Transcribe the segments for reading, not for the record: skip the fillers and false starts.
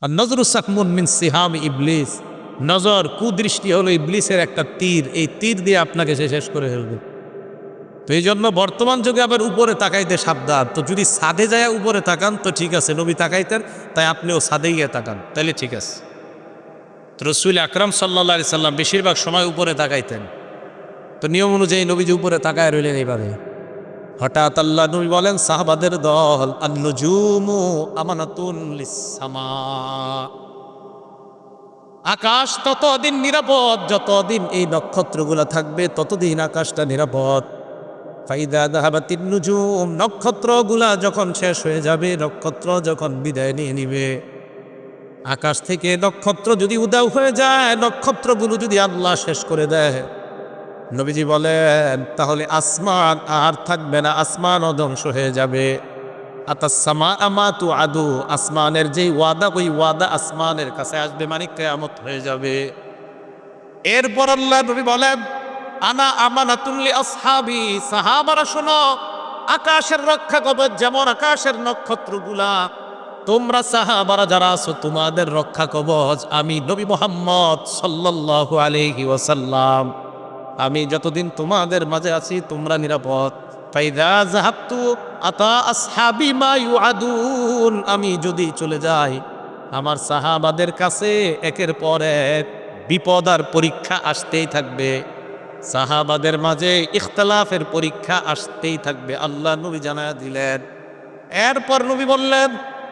আর নজরু সাকমুন মিন seam ইবলিস, নজর কুদৃষ্টি হলো ইবলিসের একটা তীর, এই তীর দিয়ে আপনাকে সে শেষ করে ফেলবে। তো এই জন্য বর্তমান যুগে আবার উপরে তাকাইতে সাবধান। তো যদি ছাদে যায় উপরে তাকান তো ঠিক আছে, নবী তাকাইতেন, তাই আপনিও ছাদে গিয়ে তাকান, তাইলে ঠিক আছে। তো রসুল আকরাম সাল্লাল্লাহু আলাইহি সাল্লাম বেশিরভাগ সময় উপরে তাকাইতেন। তো নিয়ম অনুযায়ী নবীজি উপরে তাকায় রইলেন এইভাবে। হঠাৎ আল্লাহ নবী বলেন, সাহাবাদের দল, আন-নুজুমু আমানাতুন লিস-সামা, আকাশ ততদিন নিরাপদ যতদিন এই নক্ষত্রগুলো থাকবে, ততদিন আকাশটা নিরাপদ। ফাইদা যাহাবাতিন নুজুম, নক্ষত্রগুলা যখন শেষ হয়ে যাবে, নক্ষত্র যখন বিদায় নিয়ে নিবে, আকাশ থেকে নক্ষত্র যদি উদাও হয়ে যায়, নক্ষত্রগুলো যদি আল্লাহ শেষ করে দেয়, নবীজি বলেন তাহলে আসমান আর থাকবে না, আসমানও ধ্বংস হয়ে যাবে। আতাসসামা আমাতু আদু, আসমানের যেই ওয়াদা, ওই ওয়াদা আসমানের কাছে আসবে, মানে কিয়ামত হয়ে যাবে। এরপর আল্লাহ নবী বলেন, আনা আমানাতুল লি আসহাবি, সাহাবারা শোনো, আকাশের রক্ষা কবচ যেমন আকাশের নক্ষত্রগুলা, তোমরা সাহাবারা যারা আছো তোমাদের রক্ষা কবচ আমি নবী মুহাম্মদ সাল্লাল্লাহু আলাইহি ওয়াসাল্লাম, আমি যতদিন তোমাদের মাঝে আছি তোমরা নিরাপদ। ফাইদা যাহাবতু আতা আসহাবি মা ইউআদুন, আমি যদি চলে যাই আমার সাহাবাদের কাছে একের পর এক বিপদ আর পরীক্ষা আসতেই থাকবে, সাহাবাদের মাঝে ইখতিলাফের পরীক্ষা আসতেই থাকবে, আল্লাহ নবী জানায়া দিলেন। এরপর নবী বললেন,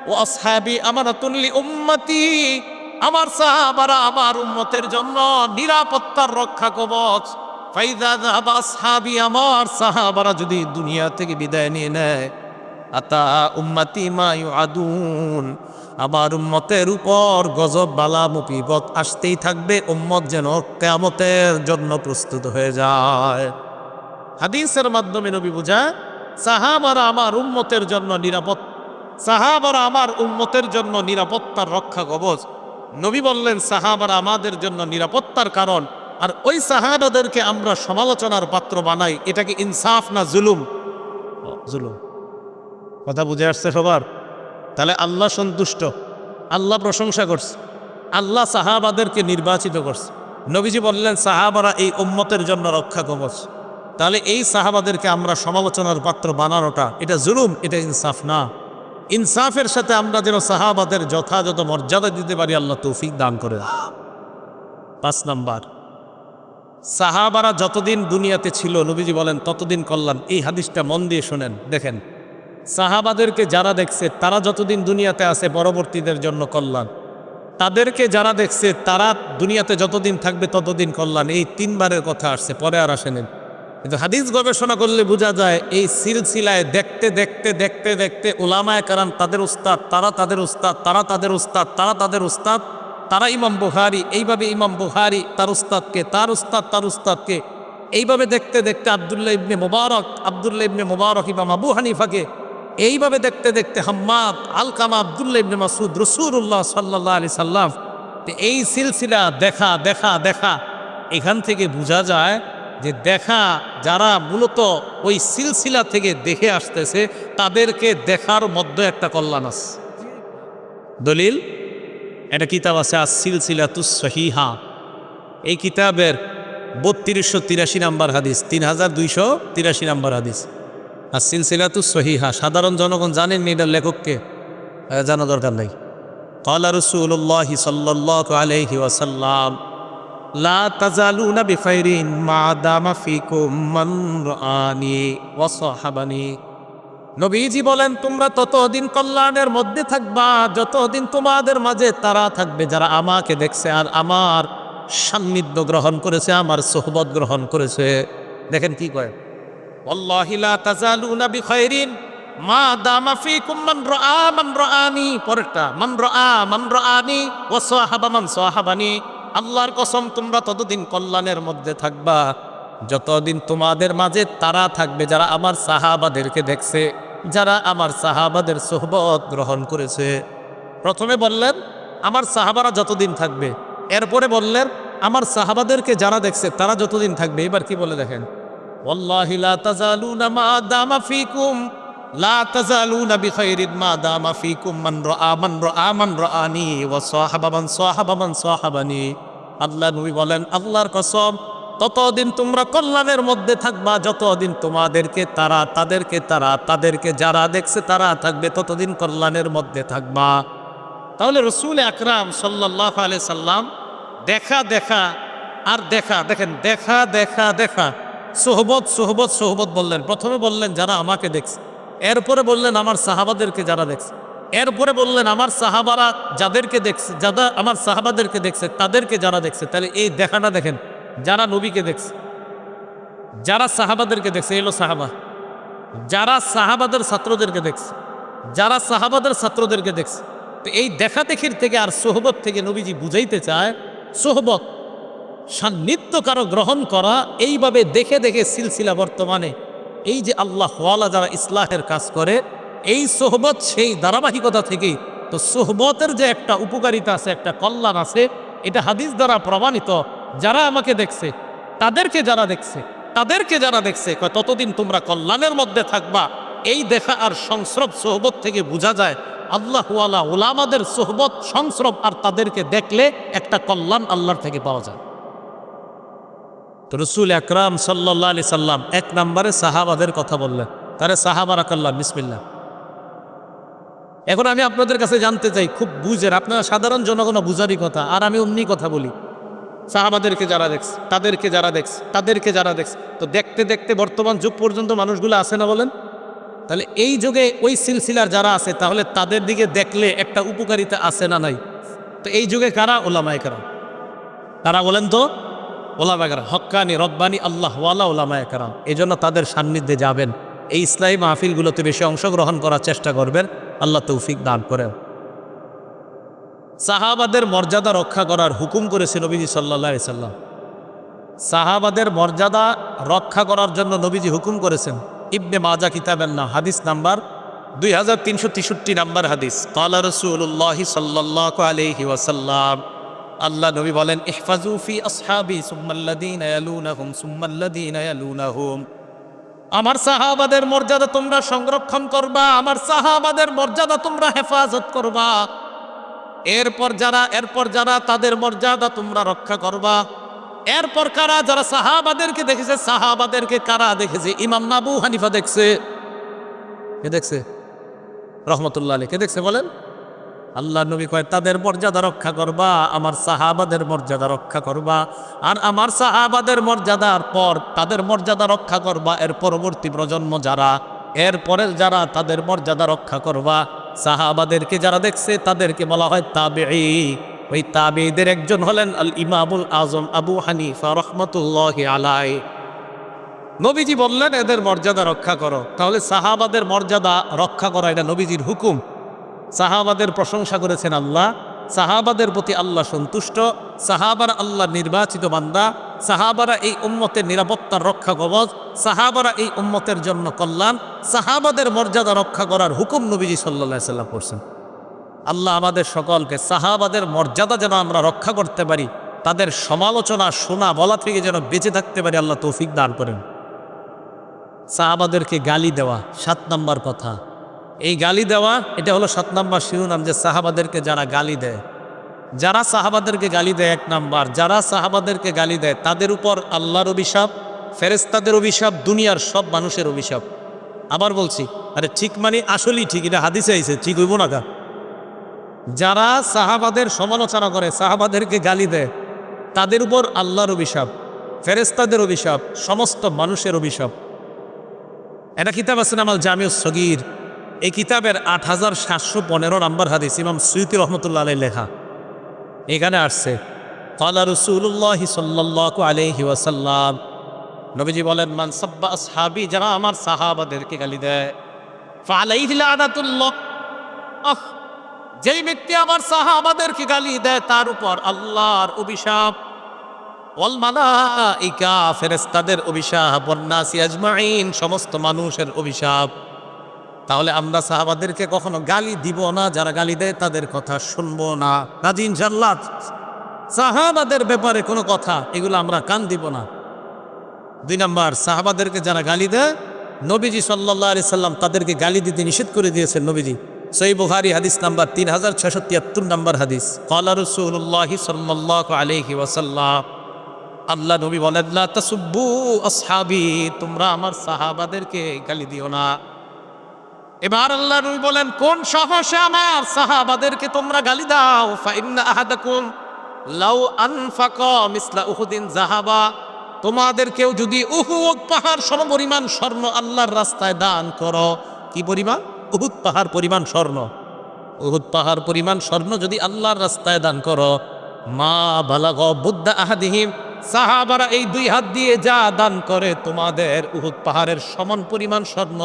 ও আসহাবি আমানাতুল লি উম্মতি, আমার সাহাবারা আমার উম্মতের জন্য নিরাপত্তার রক্ষা কবচ। ফাইদা যাহাবা আসহাবি, আমার সাহাবারা যদি দুনিয়া থেকে বিদায় নিয়ে নেয়, আতা উম্মতি মা ইউআদুন, আমার উম্মতের উপর গজব বালা মুসিবত আসতেই থাকবে, উম্মত যেন কিয়ামতের জন্য প্রস্তুত হয়ে যায়। হাদিসের মাধ্যমে নবী বুঝায়, সাহাবারা আমার উম্মতের জন্য নিরাপদ, সাহাবারা আমার উম্মতের জন্য নিরাপত্তার রক্ষা কবচ। নবী বললেন সাহাবারা আমাদের জন্য নিরাপত্তার কারণ, আর ওই সাহাবাদেরকে আমরা সমালোচনার পাত্র বানাই, এটা কি ইনসাফ না জুলুম? জুলুম। কথা বুঝে আসছে সবার? তাহলে আল্লাহ সন্তুষ্ট, আল্লাহ প্রশংসা করছে, আল্লাহ সাহাবাদেরকে নির্বাচিত করছে। নবীজি বললেন সাহাবারা এই উম্মতের জন্য রক্ষা কবচ, তাহলে এই সাহাবাদেরকে আমরা সমালোচনার পাত্র বানানোটা এটা জুলুম, এটা ইনসাফ না। ইনসাফের সাথে আমরা যেন সাহাবাদের যথাযথ মর্যাদা দিতে পারি, আল্লাহ তৌফিক দান করে। 5 নাম্বার, সাহাবারা যতদিন দুনিয়াতে ছিল নবীজি বলেন ততদিন কল্যাণ। এই হাদিসটা মন দিয়ে শোনেন, দেখেন, সাহাবাদেরকে যারা দেখছে তারা যতদিন দুনিয়াতে আছে পরবর্তীদের জন্য কল্যাণ, তাদেরকে যারা দেখছে তারা দুনিয়াতে যতদিন থাকবে ততদিন কল্যাণ। এই 3 বারের কথা আসছে, পরে আর আসেনি। কিন্তু হাদিস গবেষণা করলে বোঝা যায় এই সিলসিলায় দেখতে দেখতে দেখতে দেখতে উলামায়ে কেরাম তাদের উস্তাদ, তারা তাদের উস্তাদ, তারা তাদের উস্তাদ, তারা তাদের উস্তাদ, তারা ইমাম বুখারী, এইভাবে ইমাম বুখারী তার উস্তাদকে, তার উস্তাদ তার উস্তাদকে, এইভাবে দেখতে দেখতে আব্দুল্লাহ ইবনে মুবারক ইমাম আবু হানিফাকে, এইভাবে দেখতে দেখতে হাম্মাদ, আলকামা, আব্দুল্লাহ ইবনে মাসউদ, রাসূলুল্লাহ সাল্লাল্লাহু আলাইহি সাল্লাম। এই সিলসিলা দেখা দেখা দেখা, এখান থেকে বোঝা যায় যে দেখা যারা মূলত ওই সিলসিলা থেকে দেখে আসতেছে তাদেরকে দেখার মধ্যে একটা কল্যাণ আছে। দলিল, একটা কিতাব আছে আস-সিলসিলাতুস সহিহা, এই কিতাবের 3283 নাম্বার হাদিস, 3283 নাম্বার হাদিস, আস-সিলসিলাতুস সহিহা। সাধারণ জনগণ জানেন না এটার লেখককে, জানা দরকার নাই। ক্বালা রাসূলুল্লাহ সাল্লাল্লাহু আলাইহি ওয়াসাল্লাম, লা তাজালুনা বিখাইরিন মা দামা ফিকুম মান রাআনি ওয়া সাহাবানি। নবীজি বলেন তোমরা ততদিন কল্যাণের মধ্যে থাকবা যতদিন তোমাদের মাঝে তারা থাকবে যারা আমাকে দেখছে আর আমার সান্নিধ্য গ্রহণ করেছে, আমার সোহবত গ্রহণ করেছে। দেখেন কি কয়, ওয়াল্লাহি লা তাজালুনা বিখাইরিন মা দামা ফিকুম মান রাআনি, পরেরটা মান রাআনি ওয়া সাহাবা মান সাহাবানি। আল্লাহর কসম তোমরা ততদিন কল্যাণের মধ্যে থাকবা যতদিন তোমাদের মাঝে তারা থাকবে যারা আমার সাহাবাদেরকে দেখছে, যারা আমার সাহাবাদের সোহবত গ্রহণ করেছে। প্রথমে বললেন আমার সাহাবারা যতদিন থাকবে, এরপরে বললেন আমার সাহাবাদেরকে যারা দেখছে তারা যতদিন থাকবে। এবার কি বলে দেখেন, ওয়াল্লাহি লা তাজালুনা মা দামা ফিকুম লা তাজালুনা বিখাইরিন মা দামা ফীকুম মান রাআনি ওয়া সাহাবা মান সাহাবানি। আল্লাহ নবী বলেন, আল্লাহর কসম, ততদিন তোমরা কল্যাণের মধ্যে থাকবা যতদিন তোমাদেরকে তারা, তাদেরকে যারা দেখছে তারা থাকবে, ততদিন কল্যাণের মধ্যে থাকবা। তাহলে রসুল আকরাম সাল্লাল্লাহু আলাইহি সাল্লাম দেখা আর দেখেন দেখা সোহবত বললেন। প্রথমে বললেন যারা আমাকে দেখছে, এরপরে বললেন আমার সাহাবাদেরকে যারা দেখছে, এরপরে বললেন আমার সাহাবারা যাদেরকে দেখছে, যারা আমার সাহাবাদেরকে দেখছে তাদেরকে যারা দেখছে। তাহলে এই দেখাটা দেখেন, যারা নবীকে দেখছে, যারা সাহাবাদেরকে দেখছে, এলো সাহাবা, যারা সাহাবাদের ছাত্রদেরকে দেখছে, যারা সাহাবাদের ছাত্রদেরকে দেখছে। তো এই দেখা দেখির থেকে আর সোহবত থেকে নবীজি বুঝাইতে চায়, সোহবত সান্নিধ্য কারো গ্রহণ করা, এইভাবে দেখে সিলসিলা বর্তমানে এই যে আল্লাহ ওয়ালা যারা ইসলাহের কাজ করে, এই সোহবত সেই ধারাবাহিকতা থেকেই। তো সোহবতের যে একটা উপকারিতা আছে, একটা কল্যাণ আছে, এটা হাদিস দ্বারা প্রমাণিত। যারা আমাকে দেখছে তাদেরকে যারা দেখছে ততদিন তোমরা কল্যাণের মধ্যে থাকবা। এই দেখা আর সংস্রব সোহবত থেকে বোঝা যায় আল্লাহ ওয়ালা ওলামাদের সোহবত সংস্রব, আর তাদেরকে দেখলে একটা কল্যাণ আল্লাহর থেকে পাওয়া যায়। তো রসুল আকরাম সাল্লাল্লাহু আলাইহি সাল্লাম এক নম্বরে সাহাবাদের কথা বললেন, তারে সাহাবারা কাল্লাম বিসমিল্লাহ। এখন আমি আপনাদের কাছে জানতে চাই, খুব বুঝেন, আপনারা সাধারণ জনগণ বুঝারই কথা, আর আমি অমনি কথা বলি। সাহাবাদেরকে যারা দেখছে তাদেরকে যারা দেখছে, তো দেখতে বর্তমান যুগ পর্যন্ত মানুষগুলো আছে না বলেন? তাহলে এই যুগে ওই সিলসিলার যারা আছে, তাহলে তাদের দিকে দেখলে একটা উপকারিতা আছে না নাই? তো এই যুগে কারা? ওলামায়ে কেরাম। তারা বলেন তো ওলামায়ে কেরাম, হক্কানি রব্বানি আল্লাহ ওয়ালা ওলামায়ে কেরাম। এই জন্য তাদের সান্নিধ্যে যাবেন, এই ইসলামী মাহফিলগুলোতে বেশি অংশগ্রহণ করার চেষ্টা করবেন। আল্লাহ তৌফিক দান করেন। সাহাবাদের মর্যাদা রক্ষা করার হুকুম করেছে নবীজি সাল্লাল্লাহু আলাইহি সাল্লাম। সাহাবাদের মর্যাদা রক্ষা করার জন্য নবীজি হুকুম করেছেন। ইবনে মাজা কিতাবের নাম, হাদিস নাম্বার 2363 নাম্বার হাদিস। ক্বালা রাসূলুল্লাহ সাল্লাল্লাহু আলাইহি ওয়াসাল্লাম, আল্লাহ নবী বলেন, ইহফাজু ফি আসহাবি সুম্মাল্লাযীনা ইয়ালুনাহুম সুম্মাল্লাযীনা ইয়ালুনাহুম। আমার সাহাবাদের মর্যাদা তোমরা সংরক্ষণ করবা, আমার সাহাবাদের মর্যাদা তোমরা হেফাজত করবা। এরপর যারা তাদের মর্যাদা তোমরা রক্ষা করবা। এরপর কারা? যারা সাহাবাদেরকে দেখেছে। সাহাবাদেরকে কারা দেখেছে? ইমাম আবু হানিফা দেখছে। কে দেখছে? রহমতুল্লাহ আলাইহি। কে দেখছে বলেন? আল্লাহ নবী কয় তাদের মর্যাদা রক্ষা করবা, আমার সাহাবাদের মর্যাদা রক্ষা করবা। আর আমার সাহাবাদের মর্যাদার পর তাদের মর্যাদা রক্ষা করবা। এর পরবর্তী প্রজন্ম যারা, এরপরের যারা, তাদের মর্যাদা রক্ষা করবা। সাহাবাদেরকে যারা দেখছে তাদেরকে বলা হয় তাবেঈ। ওই তাবেঈদের একজন হলেন আল ইমামুল আজম আবু হানিফা রাহমাতুল্লাহি আলাইহি। নবীজি বললেন এদের মর্যাদা রক্ষা করো। তাহলে সাহাবাদের মর্যাদা রক্ষা করা এটা নবীজির হুকুম। সাহাবাদের প্রশংসা করেছেন আল্লাহ, সাহাবাদের প্রতি আল্লাহ সন্তুষ্ট। সাহাবারা আল্লাহর নির্বাচিত বান্দা, সাহাবারা এই উম্মতের নিরাপত্তার রক্ষা কবচ, সাহাবারা এই উম্মতের জন্য কল্যাণ। সাহাবাদের মর্যাদা রক্ষা করার হুকুম নবীজি সাল্লাল্লাহু আলাইহি সাল্লাম করছেন। আল্লাহ আমাদের সকলকে সাহাবাদের মর্যাদা যেন আমরা রক্ষা করতে পারি, তাদের সমালোচনা শোনা বলা থেকে যেন বেঁচে থাকতে পারি, আল্লাহ তৌফিক দান করেন। সাহাবাদেরকে গালি দেওয়া 7 নম্বর কথা। এই গালি দেওয়া এটা হলো 7 নম্বর শিরোনাম, যে সাহাবাদেরকে যারা গালি দেয়, যারা সাহাবাদেরকে গালি দেয় 1 নম্বর, যারা সাহাবাদেরকে গালি দেয় তাদের উপর আল্লাহর অভিশাপ, ফেরেশতাদের অভিশাপ, দুনিয়ার সব মানুষের অভিশাপ। আবার বলছি, আরে ঠিক মানে আসলেই ঠিক, এটা হাদিসে আইছে, ঠিক হইব না কা? যারা সাহাবাদের সমালোচনা করে, সাহাবাদেরকে গালি দেয়, তাদের উপর আল্লাহর অভিশাপ, ফেরেশতাদের অভিশাপ, সমস্ত মানুষের অভিশাপ। এটা কিতাব আছে নাম আল জামিউস সগীর। এই কিতাবের 8715 নম্বর হাদিস, ইমাম সুয়ুতী রহমতুল্লাহ আলাইহি লেখা। এখানে আসছে ক্বালা রাসূলুল্লাহ সাল্লাল্লাহু আলাইহি ওয়াসাল্লাম, নবীজি বলেন, মান সাব্বা আসহাবি, যারা আমার সাহাবাদেরকে গালি দেয়, ফালাইহি লানাতুল্লাহ, যেই ব্যক্তি আমার সাহাবাদেরকে গালি দেয় তার উপর আল্লাহর অভিশাপ, ওয়াল মালাইকা, ফেরেশতাদের অভিশাপ, ওয়ান নাসি আজমাইন, সমস্ত মানুষের অভিশাপ। তাহলে আমরা সাহাবাদেরকে কখনো গালি দিব না, যারা গালি দেয় তাদের কথা শুনবো না। কাজী ইনশাআল্লাহ সাহাবাদের ব্যাপারে কোনো কথা এগুলো আমরা কান দিব না। 2 নম্বর, সাহাবাদেরকে যারা গালি দেয়, নবীজি সাল্লাল্লাহু আলাইহি সাল্লাম তাদেরকে গালি দিতে নিষেধ করে দিয়েছেন। নবীজি সহিহ বুখারী হাদিস নাম্বার 3673 নম্বর হাদিস, ক্বালা রাসূলুল্লাহ সাল্লাল্লাহু আলাইহি ওয়াসাল্লাম, আল্লাহ নবী বলেন, লা তাসুব্বু আসহাবি, তোমরা আমার সাহাবাদেরকে গালি দিও না। এবার আল্লাহ নবী বলেন, কোন সাহসে আমার সাহাবাদেরকে তোমরা গালি দাও? ফা ইন্না আহাদাকুম লাউ আনফাকা মিসলা উহুদিন যাহাবা, তোমাদের কেউ যদি উহুদ পাহাড় সমপরিমাণ স্বর্ণ আল্লাহর রাস্তায় দান করো, কি পরিমাণ? উহুদ পাহাড় পরিমাণ স্বর্ণ। উহুদ পাহাড় পরিমাণ স্বর্ণ যদি আল্লাহর রাস্তায় দান করো, মা বালাগ বুদ্দা আহাদিহিম, সাহাবারা এই দুই হাত দিয়ে যা দান করে তোমাদের উহুদ পাহাড়ের সমান পরিমাণ স্বর্ণ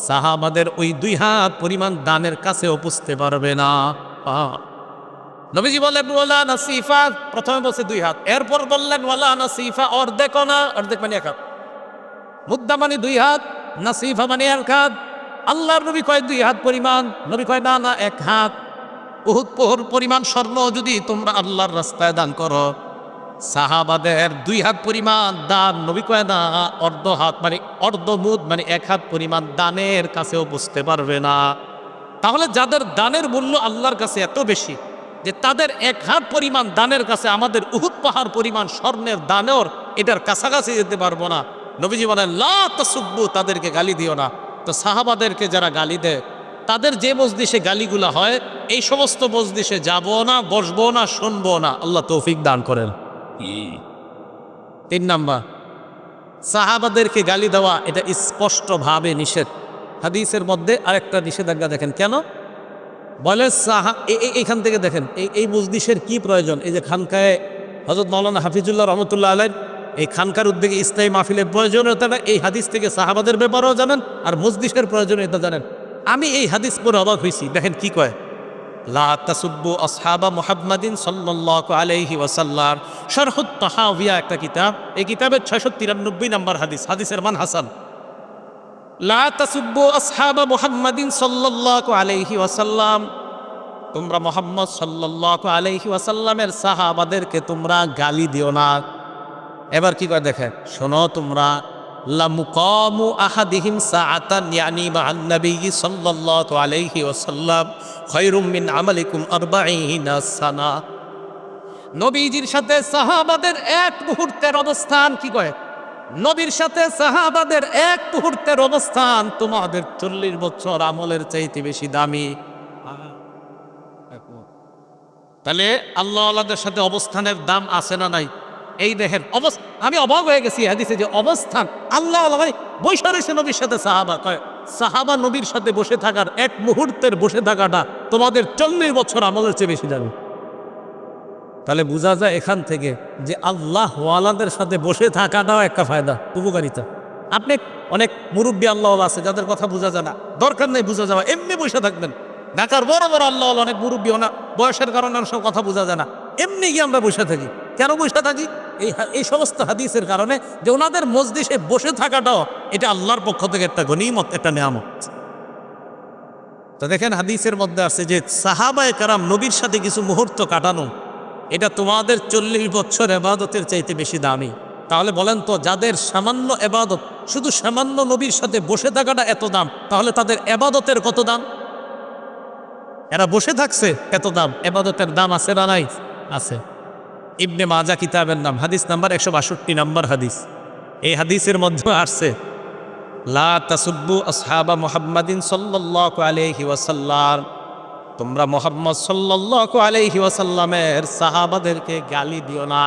সাহাবাদের ওই দুই হাত পরিমাণ দানের কাছেও পুষতে পারবে না। নবীজি বলেন ওয়ালা নাসিফা, প্রথমে বলছে দুই হাত, এরপর বললেন ওয়ালা নাসিফা, অর্ধেক না, অর্ধেক মানে এক হাত। মুদ্দা মানে দুই হাত, নাসিফা মানে এক হাত। আল্লাহর নবী কয় দুই হাত পরিমাণ, নবী কয় না না এক হাত। উহুদ পাহাড় পরিমাণ স্বর্ণ যদি তোমরা আল্লাহর রাস্তায় দান করো, সাহাবাদের দুই হাত পরিমাণ দান, নবী কয় না অর্ধ হাত মানে অর্ধ মুদ মানে এক হাত পরিমাণ দানের কাছেও বুঝতে পারবে না। তাহলে যাদের দানের মূল্য আল্লাহর কাছে এত বেশি যে তাদের এক হাত পরিমাণ দানের কাছে আমাদের উহুদ পাহাড় পরিমাণ স্বর্ণের দানের এটার কাছাকাছি যেতে পারবো না। নবীজি বলেন লা তাসুব্বু, তাদেরকে গালি দিও না। তো সাহাবাদেরকে যারা গালি দেয় তাদের যে মজলিসে গালিগুলা হয় এই সমস্ত মজলিসে যাবো না, বসবো না, শুনবো না। আল্লাহ তৌফিক দান করেন। 3 নাম্বার, সাহাবাদেরকে গালি দেওয়া এটা স্পষ্টভাবে নিষেধ। হাদিসের মধ্যে আরেকটা নিষেধাজ্ঞা দেখেন, কেন বলে এইখান থেকে দেখেন এই মজলিসের কি প্রয়োজন। এই যে খানকায় হযরত মাওলানা হাফিজুল্লাহ রহমতুল্লাহ আলাইহি এই খানকার উদ্যোগে ইসলামী মাহফিলের প্রয়োজনীয়তাটা এই হাদিস থেকে সাহাবাদের ব্যাপারেও জানেন আর মজলিসের প্রয়োজনীয়তা জানেন। আমি এই হাদিস পড়ে অবাক হয়েছি। দেখেন কি কয়, লা তাসুব্বু আসহাবা মুহাম্মাদিন সাল্লাল্লাহু আলাইহি ওয়াসাল্লাম, শারহুত তাহাওয়িয়া একটা কিতাব, এই কিতাবের 693 নম্বর হাদিস, হাদিসের মান হাসান। লা তাসুব্বু আসহাবা মুহাম্মাদিন সাল্লাল্লাহু আলাইহি ওয়াসাল্লাম, তোমরা মুহাম্মদ সাল্লাল্লাহু আলাইহি ওয়াসাল্লামের সাহাবাদেরকে তোমরা গালি দিও না। এবার কি করে দেখেন, শোনো তোমরা, লা মুকামু আহাদিহিম সাআতান ইয়ানি মা'আন নবী সাল্লাল্লাহু আলাইহি ওয়াসাল্লাম খায়রুম মিন আমালিকুম 40 সানা। নবীজির সাথে সাহাবাদের এক মুহূর্তের অবস্থান, কি কয়, নবীর সাথে সাহাবাদের এক মুহূর্তের অবস্থান তোমাদের 40 বছর আমলের চাইতে বেশি দামি। তাহলে আল্লাহ আল্লাহদের সাথে অবস্থানের দাম আছে না নাই? এই দেখেন আমি অবাক হয়ে গেছি হাদিসে যে অবস্থান আল্লাহ আল্লাহ বসে রয়েছে নবীর সাথে। সাহাবা কয়, সাহাবা নবীর সাথে বসে থাকার এক মুহূর্তের বসে থাকাটা তোমাদের 40 বছর আমলের চেয়ে বেশি দামি। তাহলে বোঝা যায় এখান থেকে যে আল্লাহ ওয়ালাদের সাথে বসে থাকাটাও একটা ফায়দা, উপকারিতা। আপনি অনেক মুরব্বী আল্লাহ আছে যাদের কথা বোঝা যায় না, দরকার নেই বোঝা যাওয়া, এমনি বসে থাকবেন। ঢাকার বড় বড় আল্লাহ অনেক মুরব্বী না, বয়সের কারণে সব কথা বোঝা যায় না, এমনি গিয়ে আমরা বসে থাকি। কেন বসে থাকি? এই সমস্ত হাদিসের কারণে যে ওনাদের মজলিসে বসে থাকাটাও এটা আল্লাহর পক্ষ থেকে একটা গনিমত, একটা নেয়ামত। তো দেখেন হাদিসের মধ্যে আছে যে সাহাবায়ে কেরাম নবীর সাথে কিছু মুহূর্ত কাটানো এটা তোমাদের 40 বছর ইবাদতের চাইতে বেশি দামি। তাহলে বলেন তো, যাদের সামান্য ইবাদত, শুধু সামান্য নবীর সাথে বসে থাকাটা এত দাম, তাহলে তাদের ইবাদতের কত দাম? এরা বসে থাকছে এত দাম, ইবাদতের দাম আছে না নাই? আছে। ইবনে মাজা কিতাবের নাম, হাদিস নাম্বার 162 নম্বর হাদিস। এই হাদিসের মধ্যে আসছে লা তাসুব্বু আসহাবা মুহাম্মাদিন সাল্লাল্লাহু আলাইহি ওয়াসাল্লাম, তোমরা মুহাম্মদ সাল্লাল্লাহু আলাইহি ওয়াসাল্লামের সাহাবাদেরকে গালি দিও না।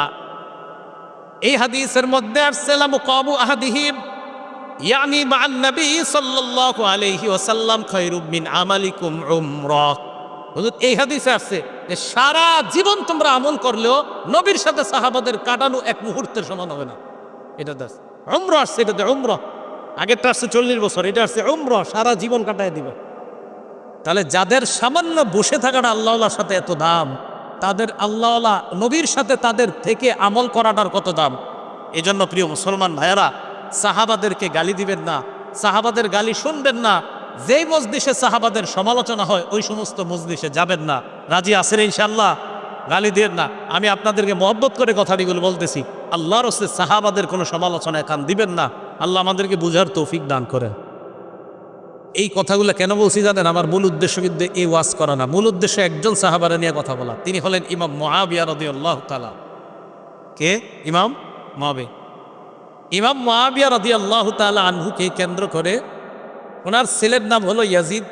এই হাদিসের মধ্যে আসছে লা মুকামু আহাদিহিম ইয়ানি মা'আন নবী সাল্লাল্লাহু আলাইহি ওয়াসাল্লাম খায়রুম মিন আমালিকুম উমরাহ। হুজুর এই হাদিসে আসছে যে সারা জীবন তোমরা আমল করলেও নবীর সাথে সাহাবাদের কাটানো এক মুহূর্তের সমান হবে না। এটা দাস উমরা আসছে, এটাতে উমরা, আগেরটা আসছে 40 বছর, এটা আসছে উমরা, সারা জীবন কাটায় দিবে। তাহলে যাদের সামান্য বসে থাকাটা আল্লাহর সাথে এত দাম, তাদের আল্লাহ নবীর সাথে তাদের থেকে আমল করাটার কত দাম। এই জন্য প্রিয় মুসলমান ভাইয়েরা, সাহাবাদেরকে গালি দিবেন না, সাহাবাদের গালি শুনবেন না। যেই মজলিসে সাহাবাদের সমালোচনা হয় ওই সমস্ত মজলিসে যাবেন না। রাজি আছেন ইনশাআল্লাহ? গালি দিবেন না। আমি আপনাদেরকে মহব্বত করে কথাটিগুলো বলতেছি, আল্লাহর রাসূল সাহাবাদের কোনো সমালোচনায় কান দিবেন না। আল্লাহ আমাদেরকে বুঝার তৌফিক দান করেন। এই কথাগুলো কেন বলছি জানেন? আমার মূল উদ্দেশ্য কিন্তু এই ওয়াজ করা না, মূল উদ্দেশ্য একজন সাহাবারে নিয়ে কথা বলা। তিনি হলেন ইমাম মুআবিয়া রাদিয়াল্লাহু তাআলা। কে? ইমাম মুআবিয়া। ইমাম মুআবিয়া রাদিয়াল্লাহু তাআলা আনহুকে কেন্দ্র করে ওনার ছেলের নাম হলো ইয়াজিদ।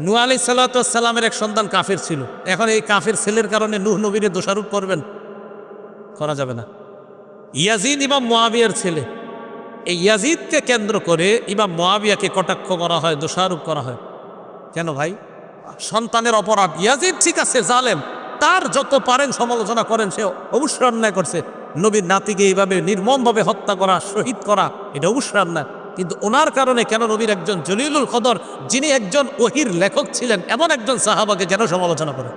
নূহ আলাইহিস সালাতু ওয়াস সালামের এক সন্তান কাফের ছিল। এখন এই কাফের ছেলের কারণে নূহ নবীরে দোষারোপ করবেন? করা যাবে না। ইয়াজিদ ইমাম মুআবিয়ার ছেলে। এই ইয়াজিদকে কেন্দ্র করে ইমাম মুআবিয়াকে কটাক্ষ করা হয়, দোষারোপ করা হয়। কেন ভাই? সন্তানের অপরাধ। ইয়াজিদ ঠিক আছে জালেম, তার যত পারেন সমালোচনা করেন, সে অবশ্যই অন্যায় করছে। নবীর নাতিকে এইভাবে নির্মমভাবে হত্যা করা, শহীদ করা, এটা অবশ্যই অন্যায়। কিন্তু ওনার কারণে কেন নবীর একজন জলিলুল কদর, যিনি একজন ওহির লেখক ছিলেন, এমন একজন সাহাবাকে কেন সমালোচনা করে?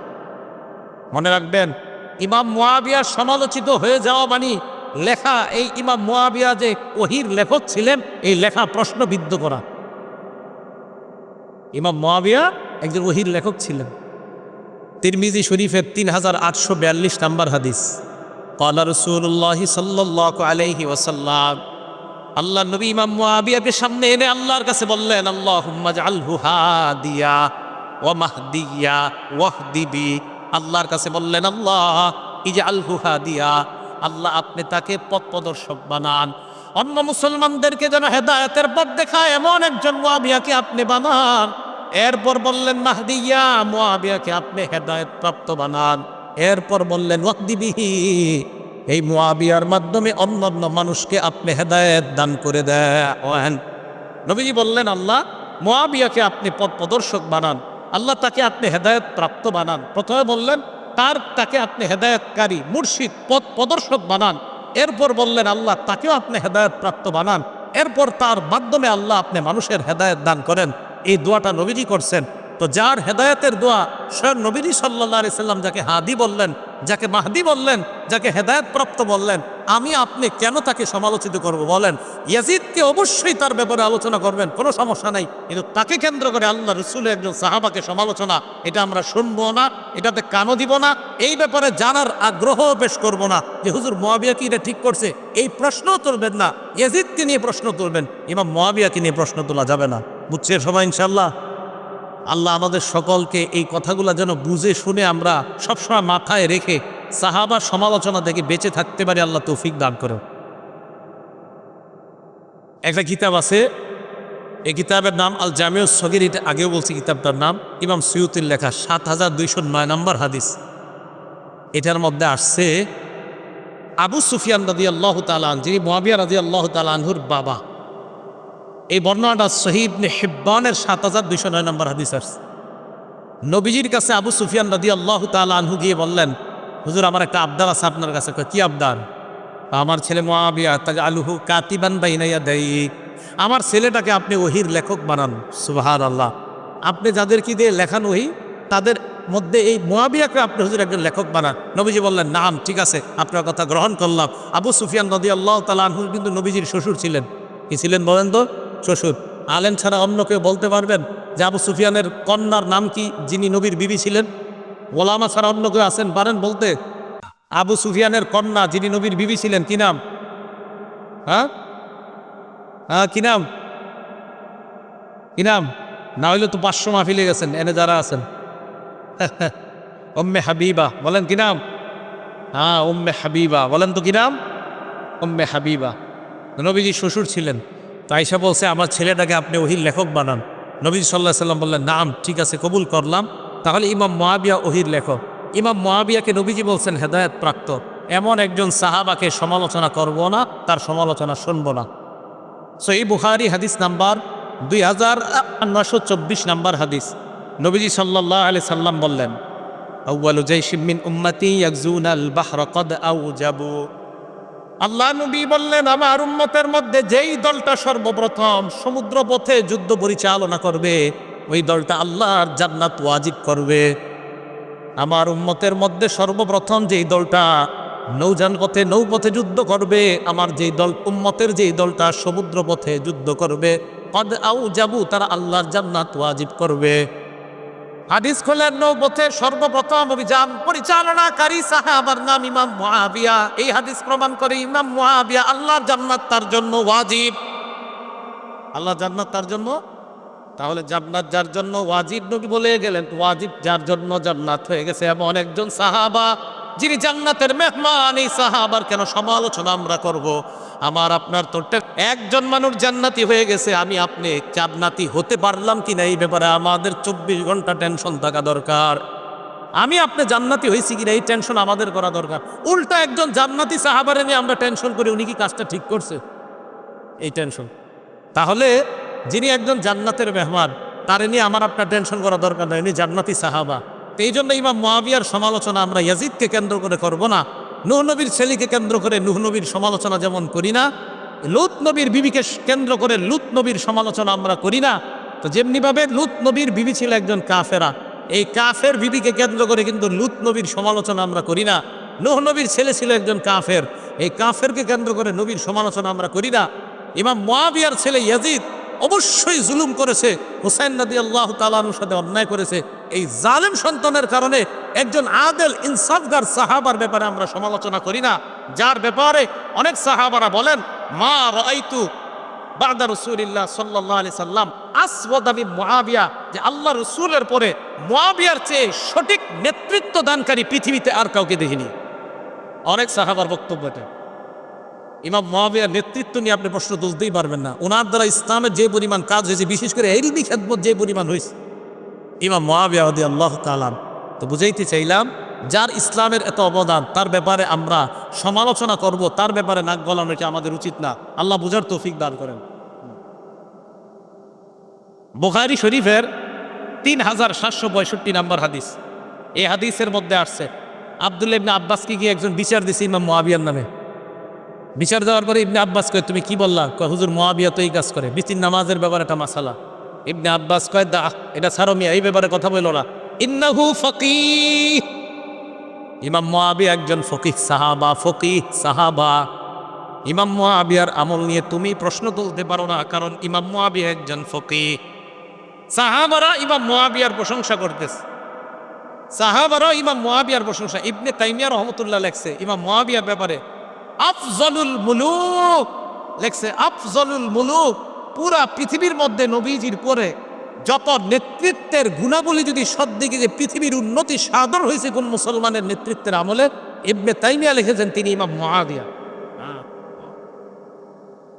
মনে রাখবেন, ইমাম মুআবিয়া সমালোচিত হয়ে যাওয়া মানে লেখা, এই ইমাম মুআবিয়া যে ওহির লেখক ছিলেন, এই লেখা প্রশ্নবিদ্ধ করা। ইমাম মুআবিয়া একজন ওহির লেখক ছিলেন। তিরমিজি শরীফের 3842 নম্বর হাদিস, ক্বালা রাসূলুল্লাহ সাল্লাল্লাহু আলাইহি ওয়াসাল্লাম, আল্লাহ নবী ইমাম মুআবিয়াকে সামনে এনে আল্লাহর কাছে বললেন, আল্লাহুম্মা জাআলহু হাদিয়া ওয়া মাহদিয়া ওয়াহদি বি। আল্লাহর কাছে বললেন, আল্লাহ ইজআলহু হাদিয়া, আল্লাহ আপনি তাকে পথ প্রদর্শক বানান, অন্য মুসলমানদেরকে যেন হেদায়েতের পথ দেখায় এমন একজন মুআবিয়াকে আপনি বানান। এরপর বললেন মাহদিয়া, মুআবিয়াকে আপনি হেদায়েত প্রাপ্ত বানান। এরপর বললেন ওয়াহদি বিহি, এই মুআবিয়ার মাধ্যমে অন্যান্য মানুষকে আপনি হেদায়েত দান করে দেন। নবীজি বললেন, আল্লাহ মুআবিয়াকে আপনি পথ প্রদর্শক বানান, আল্লাহ তাকে আপনি হেদায়েত প্রাপ্ত বানান। প্রথমে বললেন তাকে আপনি হেদায়েতকারী, মুর্শিদ, পথ প্রদর্শক বানান। এরপর বললেন আল্লাহ তাকেও আপনি হেদায়েত প্রাপ্ত বানান। এরপর তার মাধ্যমে আল্লাহ আপনি মানুষের হেদায়েত দান করেন। এই দোয়াটা নবীজি করছেন। তো যার হেদায়েতের দোয়া, স্বয়ং নবীজি সাল্লাল্লাহু আলাইহি সাল্লাম যাকে হাদি বললেন, যাকে মাহদি বললেন, যাকে হেদায়েত প্রাপ্ত বললেন, আমি আপনি কেন তাকে সমালোচিত করব বলেন? ইয়াজিদকে অবশ্যই তার ব্যাপারে আলোচনা করবেন, কোনো সমস্যা নাই, কিন্তু তাকে কেন্দ্র করে আল্লাহ রসুলের একজন সাহাবাকে সমালোচনা, এটা আমরা শুনবো না, এটাতে কানও দিব না। এই ব্যাপারে জানার আগ্রহ পেশ করব না যে হুজুর মুআবিয়া কি এটা ঠিক করছে, এই প্রশ্নও তুলবেন না। ইয়াজিদকে নিয়ে প্রশ্ন তুলবেন, ইমাম মুআবিয়াকে নিয়ে প্রশ্ন তোলা যাবে না। বুঝছে সবাই ইনশাআল্লাহ? আল্লাহ আমাদের সকলকে এই কথাগুলো যেন বুঝে শুনে আমরা সবসময় মাথায় রেখে সাহাবার সমালোচনা থেকে বেঁচে থাকতে পারি, আল্লাহ তৌফিক দান করে। একটা কিতাব আছে, এই কিতাবের নাম আল জামিউস সগীর, এটা আগেও বলছি কিতাবটার নাম, ইমাম সুয়ুতির লেখা, 7209 নম্বর হাদিস। এটার মধ্যে আসছে আবু সুফিয়ান রাদিয়াল্লাহু তাআলা আনহু, যিনি মুআবিয়া রাদিয়াল্লাহু তাআলা আনহুর বাবা। এই বর্ণনাটা সহিহ ইবনে হিব্বানের 7209 নম্বর হাদিস আসছে। নবীজির কাছে আবু সুফিয়ান রাদিয়াল্লাহু তাআলা আনহু গিয়ে বললেন, হুজুর আমার একটা আবদার আছে আপনার কাছে। কি আবদার? আমার ছেলে মুআবিয়া তাজআলুহু কাতিবান বাইনা ইয়াদাইহি, আমার ছেলেটাকে আপনি ওহির লেখক বানান। সুবহানাল্লাহ, আপনি যাদেরকে দিয়ে লেখান ওহি, তাদের মধ্যে এই মুআবিয়াকে আপনি হুজুর একজন লেখক বানান। নবীজি বললেন, নাম, ঠিক আছে, আপনার কথা গ্রহণ করলাম। আবু সুফিয়ান রাদিয়াল্লাহু তাআলা আনহু কিন্তু নবীজির শ্বশুর ছিলেন। কি ছিলেন বলেন তো? শ্বশুর। আলেম ছাড়া অন্য কেউ বলতে পারবেন যে আবু সুফিয়ানের কন্যার নাম কি, যিনি নবীর বিবি ছিলেন? ওলামা ছাড়া অন্য কেউ আছেন পারেন বলতে? আবু সুফিয়ানের কন্যা যিনি নবীর বিবি ছিলেন, কি নাম? হ্যাঁ হ্যাঁ, কি নাম? কি নাম? না হইলে তো 500 মাহফিলে গেছেন এনে যারা আছেন। উম্মে হাবিবা, বলেন কি নাম? হ্যাঁ, উম্মে হাবিবা, বলেন তো কি নাম? উম্মে হাবিবা নবীজি শ্বশুর ছিলেন। তো আয়েশা বলছে, আমার ছেলেটাকে আপনি ওহির লেখক বানান। নবীজি সাল্লাল্লাহু আলাইহি সাল্লাম বললেন, নাম, ঠিক আছে, কবুল করলাম। তাহলে ইমাম মুআবিয়া ওহির লেখক। ইমাম মুআবিয়াকে নবীজি বলছেন হেদায়েত প্রাপ্ত। এমন একজন সাহাবাকে সমালোচনা করব না, তার সমালোচনা শুনবো না। সহিহ বুখারী হাদিস নাম্বার 2924 নাম্বার হাদিস। নবীজি সাল্লাল্লাহু আলাইহি সাল্লাম বললেন, আউয়ালু জাইশিম মিন উম্মতি ইয়াগজুনাল বাহরা কদ আউজাবু। আল্লাহ নবী বললেন, আমার উম্মতের মধ্যে যেই দলটা সর্বপ্রথম সমুদ্র পথে যুদ্ধ পরিচালনা করবে, ওই দলটা আল্লাহর জান্নাত ওয়াজিব করবে। আমার উম্মতের মধ্যে সর্বপ্রথম যেই দলটা নৌপথে যুদ্ধ করবে, আমার যেই দল, উম্মতের যেই দলটা সমুদ্র পথে যুদ্ধ করবে, কদ আউজাবু, তারা আল্লাহর জান্নাত ওয়াজিব করবে। হাদিস খোলার নৌবতে সর্বপ্রথম অভিযান পরিচালনাকারী সাহাবার নাম ইমাম মুআবিয়া। এই হাদিস প্রমাণ করে ইমাম মুআবিয়া আল্লাহর জান্নাত তার জন্য ওয়াজিব। আল্লাহ জান্নাত তার জন্য, তাহলে জান্নাত যার জন্য ওয়াজিব নবী বলে গেলেন, ওয়াজিব যার জন্য জান্নাত হয়ে গেছে এমন একজন সাহাবা যিনি জান্নাতের মেহমান। এই সাহাবার কেন সমালোচনা আমরা করব? আমার আপনার তো একজন মানুষ জান্নাতি হয়ে গেছে, আমি আপনি জান্নাতি হতে পারলাম কিনা এই ব্যাপারে আমাদের 24 ঘন্টা টেনশন থাকা দরকার। আমি আপনি জান্নাতি হয়েছি কিনা এই টেনশন আমাদের করা দরকার। উল্টা একজন জান্নাতি সাহাবারে নিয়ে আমরা টেনশন করি উনি কি কাজটা ঠিক করছে, এই টেনশন। তাহলে যিনি একজন জান্নাতের মেহমান তারে নিয়ে আমার আপনার টেনশন করা দরকার নয়, উনি জান্নাতি সাহাবা। তো এই জন্য ইমাম মুআবিয়ার সমালোচনা আমরা ইয়াজিদকে কেন্দ্র করে করব না, নূহ নবীর ছেলেকে কেন্দ্র করে নূহ নবীর সমালোচনা যেমন করি না, লূত নবীর বিবিকে কেন্দ্র করে লূত নবীর সমালোচনা আমরা করি না। তো যেমনিভাবে লূত নবীর বিবি ছিল একজন কাফেরা, এই কাফের বিবিকে কেন্দ্র করে কিন্তু লূত নবীর সমালোচনা আমরা করি না। নূহ নবীর ছেলে ছিল একজন কাফের, এই কাফেরকে কেন্দ্র করে নবীর সমালোচনা আমরা করি না। ইমাম মুআবিয়ার ছেলে ইয়াজিদ অবশ্যই জুলুম করেছে, হুসাইন রাদিয়াল্লাহু তাআলা আনহুর সাথে অন্যায় করেছে। এই জালেম সন্তানের কারণে একজন আদেল ইনসাফগার সাহাবার ব্যাপারে আমরা সমালোচনা করি না, যার ব্যাপারে অনেক সাহাবারা বলেন মা রাআইতু বাদা রাসূলিল্লাহ সাল্লাল্লাহু আলাইহি সাল্লাম আসওয়াদা মিন মুআবিয়া, যে আল্লাহ রাসূলের পরে মুআবিয়ার চেয়ে সঠিক নেতৃত্ব দানকারী পৃথিবীতে আর কাউকে দেখিনি। অনেক সাহাবার বক্তব্য এটা। ইমাম মুআবিয়ার নেতৃত্ব নিয়ে আপনি প্রশ্ন তুলতেই পারবেন না। ওনার দ্বারা ইসলামের যে পরিমাণ কাজ হয়েছে, বিশেষ করে ইলমি খেদমত যে পরিমাণ হয়েছে, ইমাম মুআবিয়া রাদিয়াল্লাহু তাআলা। তো বুঝাইতে চাইলাম, যার ইসলামের এত অবদান তার ব্যাপারে আমরা সমালোচনা করব, তার ব্যাপারে নাক গলানো এটা আমাদের উচিত না। আল্লাহ বুঝার তৌফিক দান করেন। বুখারী শরীফের 3762 নম্বর হাদিস, এই হাদিসের মধ্যে আসছে আব্দুল্লাহ ইবনে আব্বাসকে গিয়ে একজন বিচার দিছে ইমাম মুআবিয়ার নামে। বিচার দেওয়ার পরে ইবনে আব্বাস কয় তুমি কি বললা? কয় হুজুর মুআবিয়া তো এই কাজ করে, বিতির নামাজের ব্যাপারে একটা মাসালা। ইবনে আব্বাস কয় দা এটা ছাড়ো মিয়া, এই ব্যাপারে কথা বললো না। ইন্নাহু ফাকিহ, ইমাম মুআবিয়া একজন ফকিহ সাহাবা, ফকিহ সাহাবা। ইমাম মুআবিয়ার আমল নিয়ে তুমি প্রশ্ন তুলতে পারো না, কারণ ইমাম মুআবিয়া একজন ফকিহ। সাহাবারা ইমাম মুআবিয়ার প্রশংসা করতেছে, সাহাবারা ইমাম মুআবিয়ার প্রশংসা। ইবনে তাইমিয়া রাহমাতুল্লাহ লেখছে ইমাম মুআবিয়ার ব্যাপারে আফজলুল মুলুক, লেখছে আফজলুল মুলুক। পুরা পৃথিবীর মধ্যে নবীজির পরে যত নেতৃত্বের গুণাবলী যদি সদ্দিকে যে পৃথিবীর উন্নতি সাধন হয়েছে কোন মুসলমানের নেতৃত্বের আমলে, ইবনে তাইমিয়া লিখেছেন তিনি ইমাম মুআবিয়া।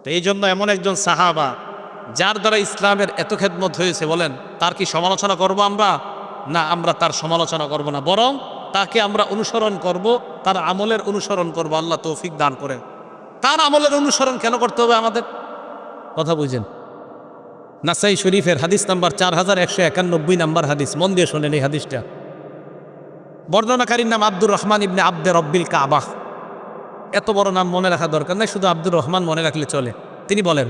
তো এই জন্য এমন একজন সাহাবা যার দ্বারা ইসলামের এত খেদমত হয়েছে, বলেন তার কি সমালোচনা করব আমরা? না, আমরা তার সমালোচনা করব না, বরং তাকে আমরা অনুসরণ করব, তার আমলের অনুসরণ করব। আল্লাহ তৌফিক দান করেন। তার আমলের অনুসরণ কেন করতে হবে আমাদের? কথা বুঝেন। নাসাই শরীফের হাদিস নাম্বার 4191 নাম্বার হাদিস, মন দিয়ে শোনেন এই হাদিসটা। বর্ণনাকারীর নাম আব্দুর রহমান ইবনে আব্দে রব্বিল কাবাহ। এত বড় নাম মনে রাখা দরকার নাই, শুধু আব্দুর রহমান মনে রাখলে চলে। তিনি বলেন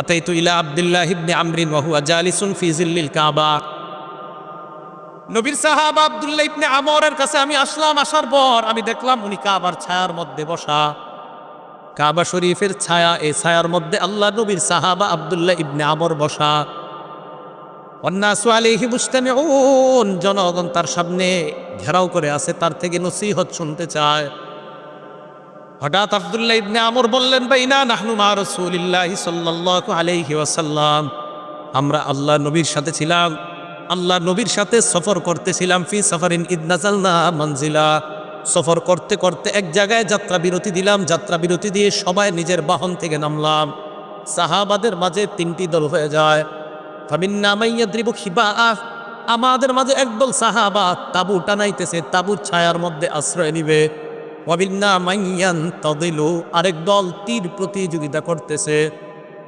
আতাইতু ইলা আব্দুল্লাহ ইবনে আমরিন ওয়া হুয়া জালিসুন ফি জিল্লিল কাবা, নবীর সাহাবা আব্দুল্লাহ ইবনে আমরের কাছে আমি আসলাম। আসার পর আমি দেখলাম উনি কাবার ছায়ার মধ্যে বসা। কাবা শরীফের ছায়া, এই ছায়ার মধ্যে আল্লাহ নবীর সাহাবা আব্দুল্লাহ ইবনে আমর বসা। ওয়ান্নাসু আলাইহি মুজতামিউন, জনগণ তার সামনে ঘেরাও করে আছে, তার থেকে নসিহত শুনতে চায়। হঠাৎ আব্দুল্লাহ ইবনে আমর বললেন বাইনা নাহনু মা রাসূলিল্লাহি সাল্লাল্লাহু আলাইহি ওয়াসাল্লাম, আমরা আল্লাহ নবীর সাথে ছিলাম, আল্লাহ নবীর সাথে সফর করতেছিলাম। ফি সাফারিন ইদ নাযালনা মানজিলা, সফর করতে করতে এক জায়গায় যাত্রা বিরতি দিলাম। যাত্রা বিরতি দিয়ে সবাই নিজের বাহন থেকে নামলাম। সাহাবাদের মাঝে তিনটি দল হয়ে যায়। ফামিন্না মাইয়াদ্রিবু খিবাআ, আমাদের মাঝে একদল সাহাবা তাবু টানাইতেছে, তাবুর ছায়ার মধ্যে আশ্রয় নিবে। ওয়াবিন্না মাইয়ানতাদিলু, আরেক দল তীর প্রতিযোগিতা করতেছে।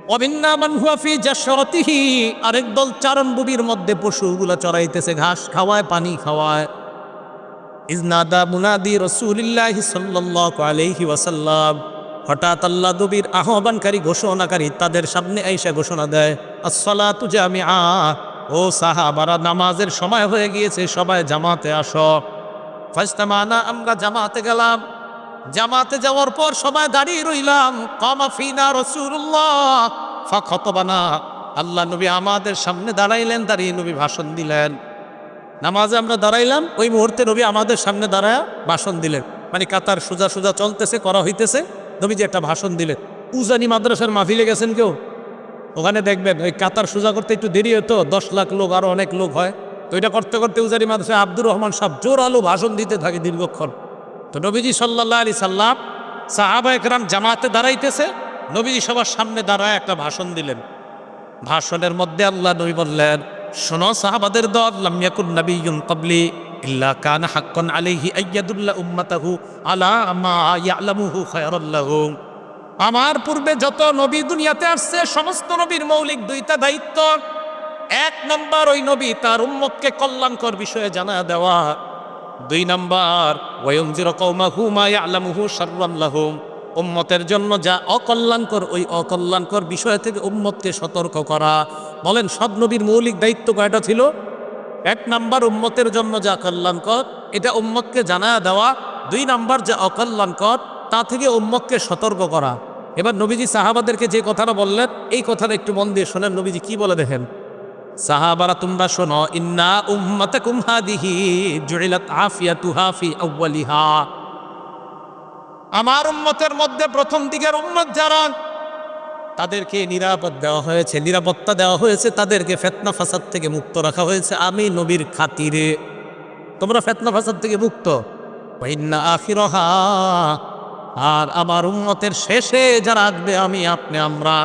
ওয়াবিন্না মান হুয়া ফি জাশরাতিহি, আরেক দল চারণভূমির মধ্যে পশুগুলা চড়াইতেছে, ঘাস খাওয়ায়, পানি খাওয়ায়। ইজনাদা মুনাদি রাসূলিল্লাহি সাল্লাল্লাহু আলাইহি ওয়াসাল্লাম, হঠাৎ আল্লাহ নবীর আহ্বানকারী ঘোষণাকারী তাদের সামনে আইসা ঘোষণা দেয় আসসালাতু জামিআ, ও সাহাবারা নামাজের সময় হয়ে গিয়েছে, সবাই জামাতে আসো। ফাজতামানা, আমরা জামাতে গেলাম। জামাতে যাওয়ার পর সবাই দাঁড়িয়ে রইলাম। কামা ফিনা রাসূলুল্লাহ ফাখাতাবানা, আল্লাহ নবী আমাদের সামনে দাঁড়াইলেন, দাঁড়িয়ে নবী ভাষণ দিলেন। নামাজে আমরা দাঁড়াইলাম, ওই মুহূর্তে নবী আমাদের সামনে দাঁড়ায় ভাষণ দিলেন। মানে কাতার সোজা সোজা চলতেছে, করা হইতেছে, নবীজি একটা ভাষণ দিলেন। উজানি মাদ্রাসার মাহফিলে গেছেন কেউ? ওখানে দেখবেন ওই কাতার সোজা করতে একটু দেরি হতো, 10 লাখ লোক আরো অনেক লোক হয়, তো এটা করতে করতে উজানি মাদ্রাসায় আব্দুর রহমান সাহেব জোরালো ভাষণ দিতে থাকে দীর্ঘক্ষণ। তো নবীজি সাল্লাল্লাহু আলাইহি সাল্লাম সাহাবা একরাম জামাতে দাঁড়াইতেছে, নবীজি সবার সামনে দাঁড়ায় একটা ভাষণ দিলেন। ভাষণের মধ্যে আল্লাহ নবী বললেন, শোনো সাহাবাদের দল, লাম ইয়াকুন নাবিয়্যুন ক্বাবলি ইল্লা কানা হাক্কান আলাইহি আইয়াদুল্লা উম্মাতাহু আলা মা ইয়ালামুহু খায়রাল লাহুম। আমার পূর্বে যত নবী দুনিয়াতে আসছে, সমস্ত নবীর মৌলিক দুইটা দায়িত্ব। 1 নম্বর, ওই নবী তার উম্মতকে কল্যাণকর বিষয়ে জানা দেওয়া। 2 নম্বর, ওয়ায়ুনজিরু কওমাহু মা ইয়ালামুহু শাররাল লাহুম। উম্মতের জন্য যা অকল্যাণকর, ওই অকল্যাণকর বিষয় থেকে উম্মতকে সতর্ক করা। বলেন সব নবীর মৌলিক দায়িত্ব কয়টা ছিল? 1 নম্বর, উম্মতের জন্য যা কল্যাণকর এটা উম্মতকে জানা দেওয়া। 2 নম্বর, যা অকল্যাণকর তা থেকে উম্মতকে সতর্ক করা। এবার নবীজি সাহাবাদেরকে যে কথাটা বললেন, এই কথাটা একটু মন দিয়ে শোনেন। নবীজি কি বলে দেখেন, সাহাবারা তোমরা শোনো, ইন্না উম্মাতাকুম হাদিহি জুইলাত আফিয়াতুহা ফি আউয়ালিহা। আমার উম্মতের মধ্যে প্রথম দিকের উম্মত যারা, তাদেরকে নিরাপত্তা দেওয়া হয়েছে, তাদেরকে ফিতনা ফাসাদ থেকে মুক্ত রাখা হয়েছে আমি নবীর খাতিরে। তোমরা ফিতনা ফাসাদ থেকে মুক্ত। ওয়া ইন্না আখিরাহা, আর আমার উম্মতের শেষে যারা আসবে আমি আপনি আমরা।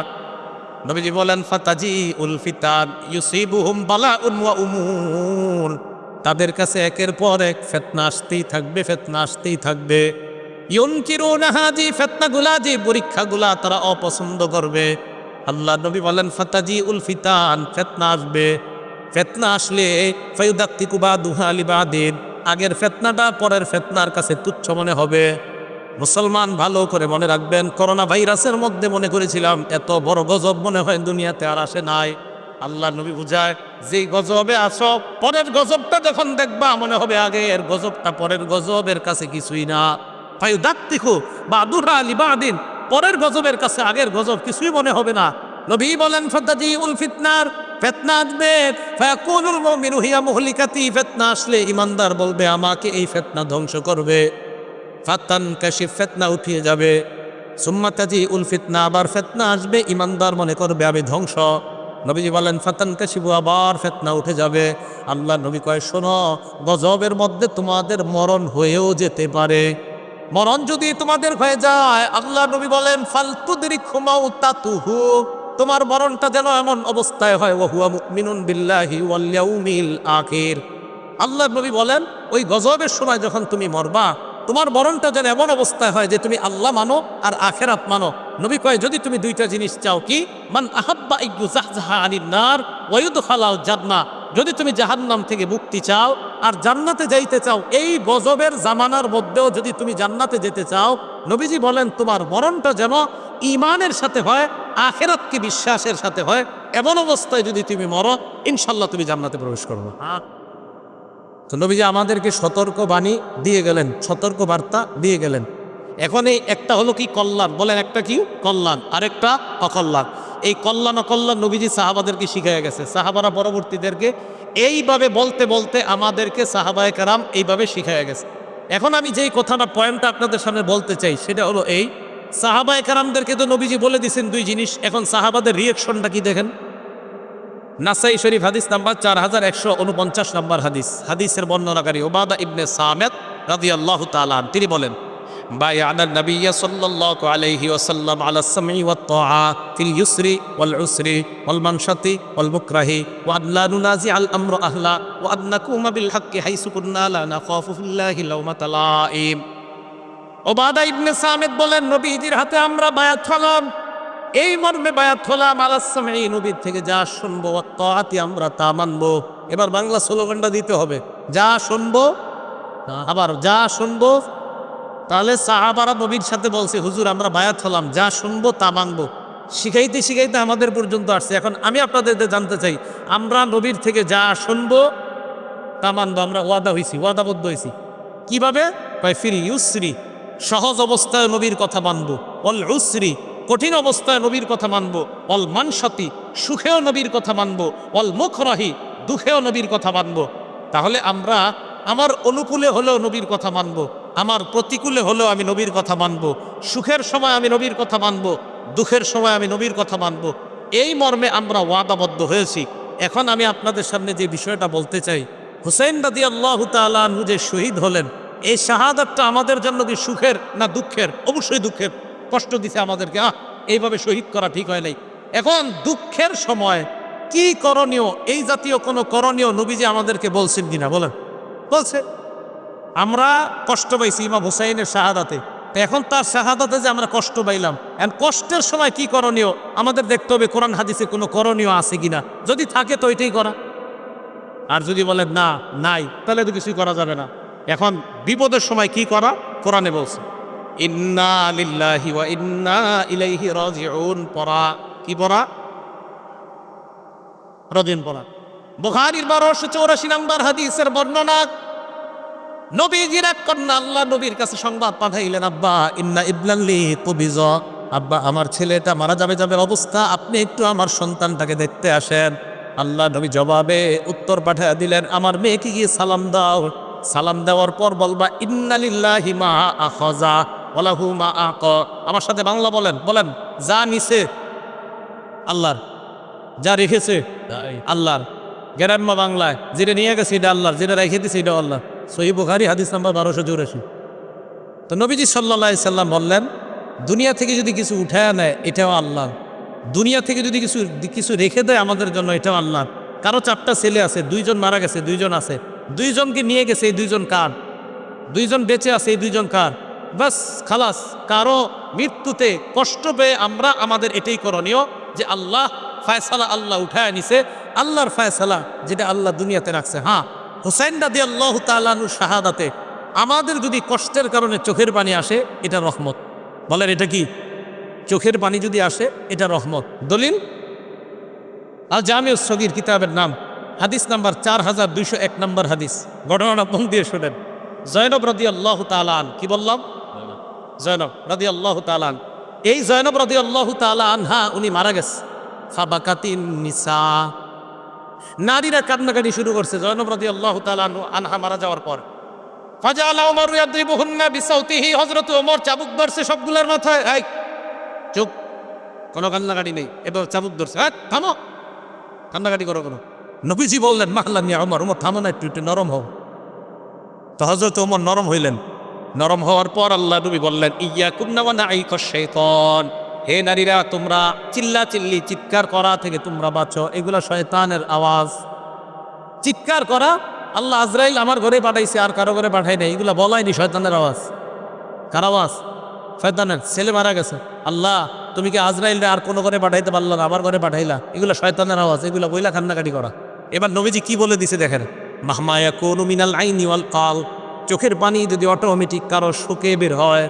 নবীজি বলেন, ফাতাজি উল ফিতান ইউসিবুহুম বালাউন ওয়া উমুর। তাদের কাছে একের পর এক ফিতনা আসতেই থাকবে, ফিতনা আসতেই থাকবে। ইউনকিরুনা হাজি, ফিতনাগুলা, যে পরীক্ষাগুলা তারা অপছন্দ করবে। আল্লাহ নবী বলেন, ফাতাজি উল ফিতান, ফিতনা আসবে। ফিতনা আসলে ফায়ুদাক্কিকু বাদুহা লিবাদিন, আগের ফিতনাটা পরের ফিতনার কাছে তুচ্ছ মনে হবে। মুসলমান ভালো করে মনে রাখবেন, করোনা ভাইরাসের মধ্যে মনে করেছিলাম এত বড় গজব মনে হয় দুনিয়াতে আর আসে নাই। আল্লাহ নবী বুঝায়, যেই গজবে আসো, পরের গজবটা যখন দেখবা মনে হবে আগের গজবটা পরের গজবের কাছে কিছুই না। ফায়ুদাক্কিকু বাদুহা লিবাদিন, পরের গজবের কাছে আগের গজব কিছুই মনে হবে না। নবী বলেন, ফাতাজিউল ফিতনার, ফিতনা আসবে। ফায়াকুলুল মুমিনু হিয়া মুহলিকাতি, ফিতনা আসলে ইমানদার বলবে আমাকে এই ফিতনা ধ্বংস করবে। ফাতান কাশিফ, ফিতনা উঠিয়ে যাবে। সুম্মা তাজিউল ফিতনা, আবার ফিতনা আসবে, ইমানদার মনে করবে আমি ধ্বংস। নবীজি বলেন, ফাতান কাশিফু, আবার ফিতনা উঠে যাবে। আল্লাহ নবী কয়, শোনো, গজবের মধ্যে তোমাদের মরণ হয়েও যেতে পারে। মরণ যদি তোমাদের হয়ে যায়, আল্লাহ নবী বলেন, ফালতুদরিকহু মাউতাতুহু, তোমার মরণটা যেন এমন অবস্থায় হয়, ওয়া হুয়া মুমিনুন বিল্লাহি ওয়াল ইয়াউমিল আখির। আল্লাহ নবী বলেন, ওই গজবের সময় যখন তুমি মরবা, তোমার মরণটা যেন এমন অবস্থায় হয় যে তুমি আল্লাহ মানো আর আখেরাত মানো। নবী কয়, যদি তুমি দুইটা জিনিস চাও, কি? মান আহাব্বা ইয়ুজাহজাহা আনিন নার ওয়া ইউদখালাল জান্নাহ, যদি তুমি জাহান্নাম থেকে মুক্তি চাও আর জান্নাতে যাইতে চাও, এই গজবের জামানার মধ্যেও যদি তুমি জান্নাতে যেতে চাও, নবীজি বলেন তোমার মরণটা যেন ঈমানের সাথে হয়, আখেরাতকে বিশ্বাসের সাথে হয়। এমন অবস্থায় যদি তুমি মরো, ইনশাল্লাহ তুমি জান্নাতে প্রবেশ করবে। তো নবীজি আমাদেরকে সতর্ক বাণী দিয়ে গেলেন, সতর্ক বার্তা দিয়ে গেলেন। এখন এই একটা হলো কি কল্যাণ, বলেন একটা কি কল্যাণ, আরেকটা অকল্যাণ। এই কল্যাণ অকল্যাণ নবীজি সাহাবাদেরকে শিখিয়ে গেছে। সাহাবারা পরবর্তীদেরকে এইভাবে বলতে বলতে আমাদেরকে সাহাবায়ে কেরাম এইভাবে শিখিয়ে গেছে। এখন আমি যেই কথাটা পয়েন্টটা আপনাদের সামনে বলতে চাই, সেটা হলো এই, সাহাবায়ে কেরামদেরকে তো নবীজি বলে দিয়েছেন 2 জিনিস। এখন সাহাবাদের রিয়েকশনটা কি দেখেন। নাসাই শরীফ হাদিস নাম্বার 4149 নম্বর হাদিস। হাদিসের বর্ণনাকারী উবাদা ইবনে সামিত রাদিয়াল্লাহু তাআলা, তিনি বলেন, বায়ানা নবিয়্য সাল্লাল্লাহু আলাইহি ওয়াসাল্লাম আলা সামঈ ওয়াত তাআ ফিল ইউসরি ওয়াল উসরি ওয়াল মানশাতি ওয়াল মুকরাহি ওয়া আল্লা নুনাজি আল আমর আহলা ওয়া আন নাকুমা বিল হাক্কি হাইসু কুন্না লা নাখাফু ফিল্লাহি লাওমাতা লাঈম। উবাদা ইবনে সামিত বলেন, নবীজির হাতে আমরা বায়াত হলাম, এই মর্মে বায়াত হলাম, আলাস সামঈ, নবীর থেকে যা শুনবো, ওয়াত তাআতি, আমরা তা মানবো। এবার বাংলা স্লোগানটা দিতে হবে, যা শুনবো, আবার যা শুনবো। তাহলে সাহাবারা নবীর সাথে বলছে, হুজুর আমরা বায়াত হলাম, যা শুনবো তা মানবো। শিখাইতে শিখাইতে আমাদের পর্যন্ত আসছে। এখন আমি আপনাদের জানতে চাই, আমরা নবীর থেকে যা শুনবো তা মানবো, আমরা ওয়াদাবদ্ধ হয়েছি। কিভাবে? ফিল ইউসরি, সহজ অবস্থায় নবীর কথা মানবো, ওয়াল উসরি, কঠিন অবস্থায় নবীর কথা মানবো, ওয়াল মানশাতি, সুখেও নবীর কথা মানবো, ওয়াল মুকরাহি, দুঃখেও নবীর কথা মানবো। তাহলে আমরা আমার অনুকূলে হলেও নবীর কথা মানব, আমার প্রতিকূলে হলেও আমি নবীর কথা মানব, সুখের সময় আমি নবীর কথা মানব, দুঃখের সময় আমি নবীর কথা মানব। এই মর্মে আমরা ওয়াদাবদ্ধ হয়েছি। এখন আমি আপনাদের সামনে যে বিষয়টা বলতে চাই, হুসাইন রাদিয়াল্লাহু তাআলা আনহু যে শহীদ হলেন, এই শাহাদাতটা আমাদের জন্য কি সুখের না দুঃখের? অবশ্যই দুঃখের। কষ্ট দিছে আমাদেরকে, এইভাবে শহীদ করা ঠিক হয় নাই। এখন দুঃখের সময় কি করণীয়, এই জাতীয় কোনো করণীয় নবীজি আমাদেরকে বলছেন কিনা বলেন? বলছে। আমরা কষ্ট পাইছি ইমাম হুসাইনের শাহাদাতে, তো এখন তার শাহাদাতে যে আমরা কষ্ট পাইলাম, এখন কষ্টের সময় কি করণীয় আমাদের দেখতে হবে কোরআন হাদিসে কোনো করণীয় আছে কিনা। যদি থাকে তো এটাই করা, আর যদি বলেন না নাই তাহলে তো কিছুই করা যাবে না। এখন বিপদের সময় কি করা কোরআনে বলছে, ইন্না লিল্লাহি ওয়া ইন্না ইলাইহি রাজিউন পড়া। কি পড়া? রদিন পড়া। বুখারীর 1284 নম্বর হাদিসের বর্ণনা, নবীজির এক কন্যা আল্লাহ নবীর কাছে সংবাদ পাঠাইলেন, আব্বা ইন্না ইবনাল্লি কুবিজ, আব্বা আমার ছেলেটা মারা যাবে অবস্থা, আপনি একটু আমার সন্তানটাকে দেখতে আসেন। আল্লাহ নবী জবাবে উত্তর পাঠিয়ে দিলেন, আমার মেয়েকে গিয়ে সালাম দাও। সালাম দেওয়ার পর বলবা ইন্না লিল্লাহি মা আখাযা ওয়া লাহু মা আক। আমার সাথে বাংলা বলেন, বলেন যা নিছে আল্লাহর, যা রেখেছে আল্লাহর। গ্রাম্য বাংলায় যেটা নিয়ে গেছে এটা আল্লাহর, যেটা রেখে দিছে এটা আল্লাহ। সহিহ বুখারী হাদিস নাম্বার 1284। তো নবীজি সাল্লাল্লাহু আলাইহি সাল্লাম বললেন, দুনিয়া থেকে যদি কিছু উঠায় নেয় এটাও আল্লাহ, দুনিয়া থেকে যদি কিছু রেখে দেয় আমাদের জন্য এটাও আল্লাহ। কারো 4টা ছেলে আছে, 2জন মারা গেছে, 2জন আছে, 2জনকে নিয়ে গেছে, এই 2জন কার? 2জন বেঁচে আছে, এই 2জন কার? বাস খালাস। কারো মৃত্যুতে কষ্ট পেয়ে আমরা আমাদের এটাই করণীয় যে আল্লাহ ফায়সালা আল্লাহ উঠায় নিছে, আল্লাহর ফায়সালা যেটা আল্লাহ দুনিয়াতে রাখছে। হ্যাঁ, হুসাইন রাদিয়াল্লাহু তাআলা আনহু শাহাদাতে আমাদের যদি কষ্টের কারণে চোখের পানি আসে এটা রহমত। বলেন এটা কি? চোখের পানি যদি আসে এটা রহমত। দলিল আল জামিউস সগীর কিতাবের নাম, হাদিস নাম্বার 4201 নম্বর হাদিস। ঘটনাটা মন দিয়ে শোনেন। জয়নব রাদিয়াল্লাহু তাআলা আন, কি বললাম? জয়নব রাদিয়াল্লাহু তাআলা আন। এই জয়নব রাদিয়াল্লাহু তাআলা আনহা উনি মারা গেছে। ফাবাকাতিন নিসা, নারীরা কান্নাকাটি শুরু করছে জয়নব রাদিয়াল্লাহু তাআলা আনহা মারা যাওয়ার পর। ফাজাআলা ওমর ইয়াদরিবুহুন্না বিসাউতিহি, হযরত ওমর চাবুক ধরছে সবগুলোর মাথায়। এই চুপ, কোনো কান্নাকাটি নেই। এবার চাবুক ধরছে, থামো, কান্নাকাটি করো কোনো। নবীজি বললেন, মাহলান ইয়া ওমর, ওমর থামো না, একটু নরম হও। তো হযরত ওমর নরম হইলেন। নরম হওয়ার পর আল্লাহ নবী বললেন, ইয়াকুন্না ওয়া নাঈকাশ শাইতান, হে নারীরা তোমরা চিল্লাচিল্লি চিৎকার করা থেকে তোমরা বাঁচো, এগুলা শয়তানের আওয়াজ। চিৎকার করা আল্লাহ আজরাইল আমার ঘরে পাঠাইছে আর কারো ঘরে পাঠাই নাই, এগুলা বলাইনি, শয়তানের আওয়াজ। কার আওয়াজ? শয়তানের। ছেলে মারা গেছে, আল্লাহ তুমি কি আজরাইল আর কোনো ঘরে পাঠাইতে পারলা না, আমার ঘরে পাঠাইলা, এগুলা শয়তানের আওয়াজ, এগুলা বইলা কান্নাকাটি করা। এবার নবীজি কি বলে দিছে দেখেন, মাহমা ইয়াকুনু মিনাল আইনি ওয়াল কাল, চোখের পানি যদি অটোমেটিক কারো শুকে বের হয়,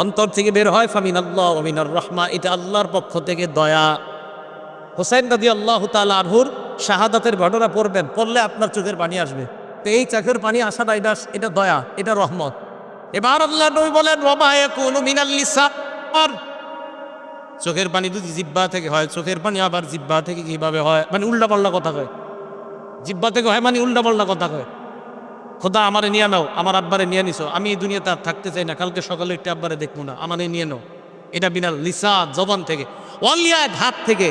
অন্তর থেকে বের হয়, ফামিনাল্লাহ ওয়া মিনার রাহমা, এটা আল্লাহর পক্ষ থেকে দয়া। হুসাইন রাদিয়াল্লাহু তাআলা আনহুর শাহাদাতের ঘটনা পড়বেন, পড়লে আপনার চোখের পানি আসবে। তো এই চোখের পানি আসাটা এটা দয়া, এটা রহমত। এবার আল্লাহ নবী বলেন, ওয়া মা ইয়াকুনু মিনাল লিসান, চোখের পানি যদি জিহ্বা থেকে হয়, চোখের পানি আবার জিহ্বা থেকে কিভাবে হয়, মানে উল্টাপাল্টা কথা কয়। জিহ্বা থেকে হয় মানে উল্টাপাল্টা কথা কয়। খোদা আমারে নিয়ে নাও, আমার আব্বারে নিয়ে নিছো, আমি এই দুনিয়াতে আর থাকতে চাই না, কালকে সকালে একটু আব্বারে দেখবো না, আমারে নিয়ে নাও। এটা বিনাল লিসান, জবান থেকে। ওয়ালিয়াদ, হাত থেকে।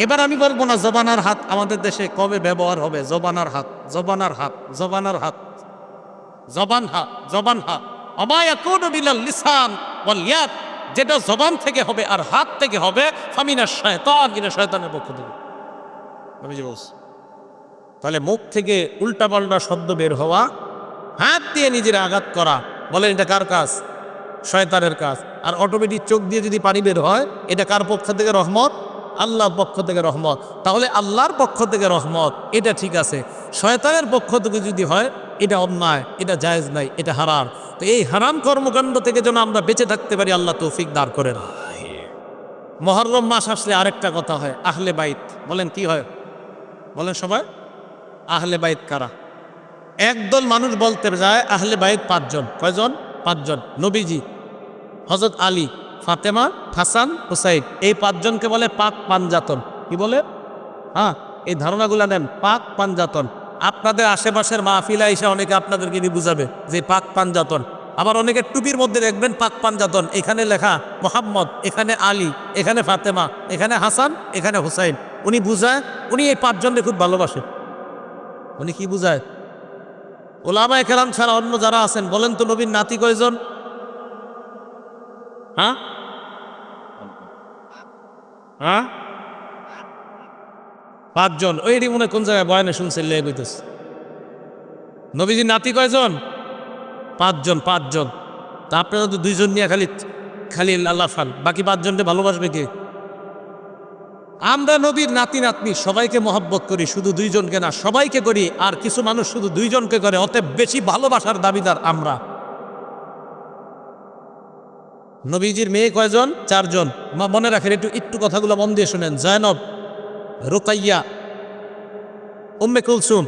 এবার আমি বলবো না জবানার হাত আমাদের দেশে কবে ব্যবহার হবে। জবানার হাত, জবানার হাত, জবানার হাত, জবান হাত, জবান হাত। ওয়া ইয়াকুনু বিনাল লিসান ওয়াল ইয়াদ, যেটা জবান থেকে হবে আর হাত থেকে হবে, ফামিনাশ শায়তান, এটা শয়তানের পক্ষ থেকে। আমি যে বলছি, তাহলে মুখ থেকে উল্টাপাল্টা শব্দ বের হওয়া, হাত দিয়ে নিজের আঘাত করা, বলেন এটা কার কাজ? শয়তানের কাজ। আর অটোমেটিক চোখ দিয়ে যদি পানি বের হয়, এটা কার পক্ষ থেকে রহমত? আল্লাহর পক্ষ থেকে রহমত। তাহলে আল্লাহর পক্ষ থেকে রহমত, এটা ঠিক আছে। শয়তানের পক্ষ থেকে যদি হয়, এটা অন্যায়, এটা জায়েজ নাই, এটা হারাম। তো এই হারাম কর্মকাণ্ড থেকে যেন আমরা বেঁচে থাকতে পারি, আল্লাহ তৌফিক দান করেন। মুহররম মাস আসলে আরেকটা কথা হয়, আহলে বাইত। বলেন কি হয়? বলেন সবাই, আহলে বাইত কারা? একদল মানুষ বলতে যায় আহলে বাইত 5 জন। কয়জন? 5 জন। নবীজি, হযরত আলী, ফাতেমা, হাসান, হুসাইন, এই 5 জনকে বলে পাক পাঞ্জাতন। কি বলে? হ্যাঁ, এই ধারণাগুলা নেন, পাক পাঞ্জাতন। আপনাদের আশেপাশের মাহফিলা এসে অনেকে আপনাদেরকে দিয়ে বুঝাবে যে পাক পাঞ্জাতন। আবার অনেকে টুপির মধ্যে দেখবেন পাক পাঞ্জাতন, এখানে লেখা মোহাম্মদ, এখানে আলী, এখানে ফাতেমা, এখানে হাসান, এখানে হুসাইন। উনি বুঝায়, উনি এই পাঁচজনকে খুব ভালোবাসে। উনি কি বুঝায়? ওলামায়ে কেরাম ছাড়া অন্য যারা আছেন বলেন তো নবীর নাতি কয়জন? হ্যাঁ হ্যাঁ, পাঁচজন। ওইটি মনে কোন জায়গায় বয়ানে শুনছেন লেগে কইতেছে। নবীজির নাতি কয়জন? পাঁচজন। পাঁচজন। তা আপনারা তো দুইজন নিয়ে খালি খালি আল্লাহ ফান, বাকি পাঁচজনকে ভালোবাসবে কে? আমরা নবীর নাতি নাতনি সবাইকে মহব্বত করি, শুধু দুইজনকে না, সবাইকে করি। আর কিছু মানুষ শুধু দুইজনকে করে, অতএব বেশি ভালোবাসার দাবিদার আমরা। নবীজির মেয়ে কয়জন? চারজন। মনে রাখেন, একটু কথাগুলো মন দিয়ে শুনেন। জয়নব, রুকাইয়া, উম্মে কুলসুম।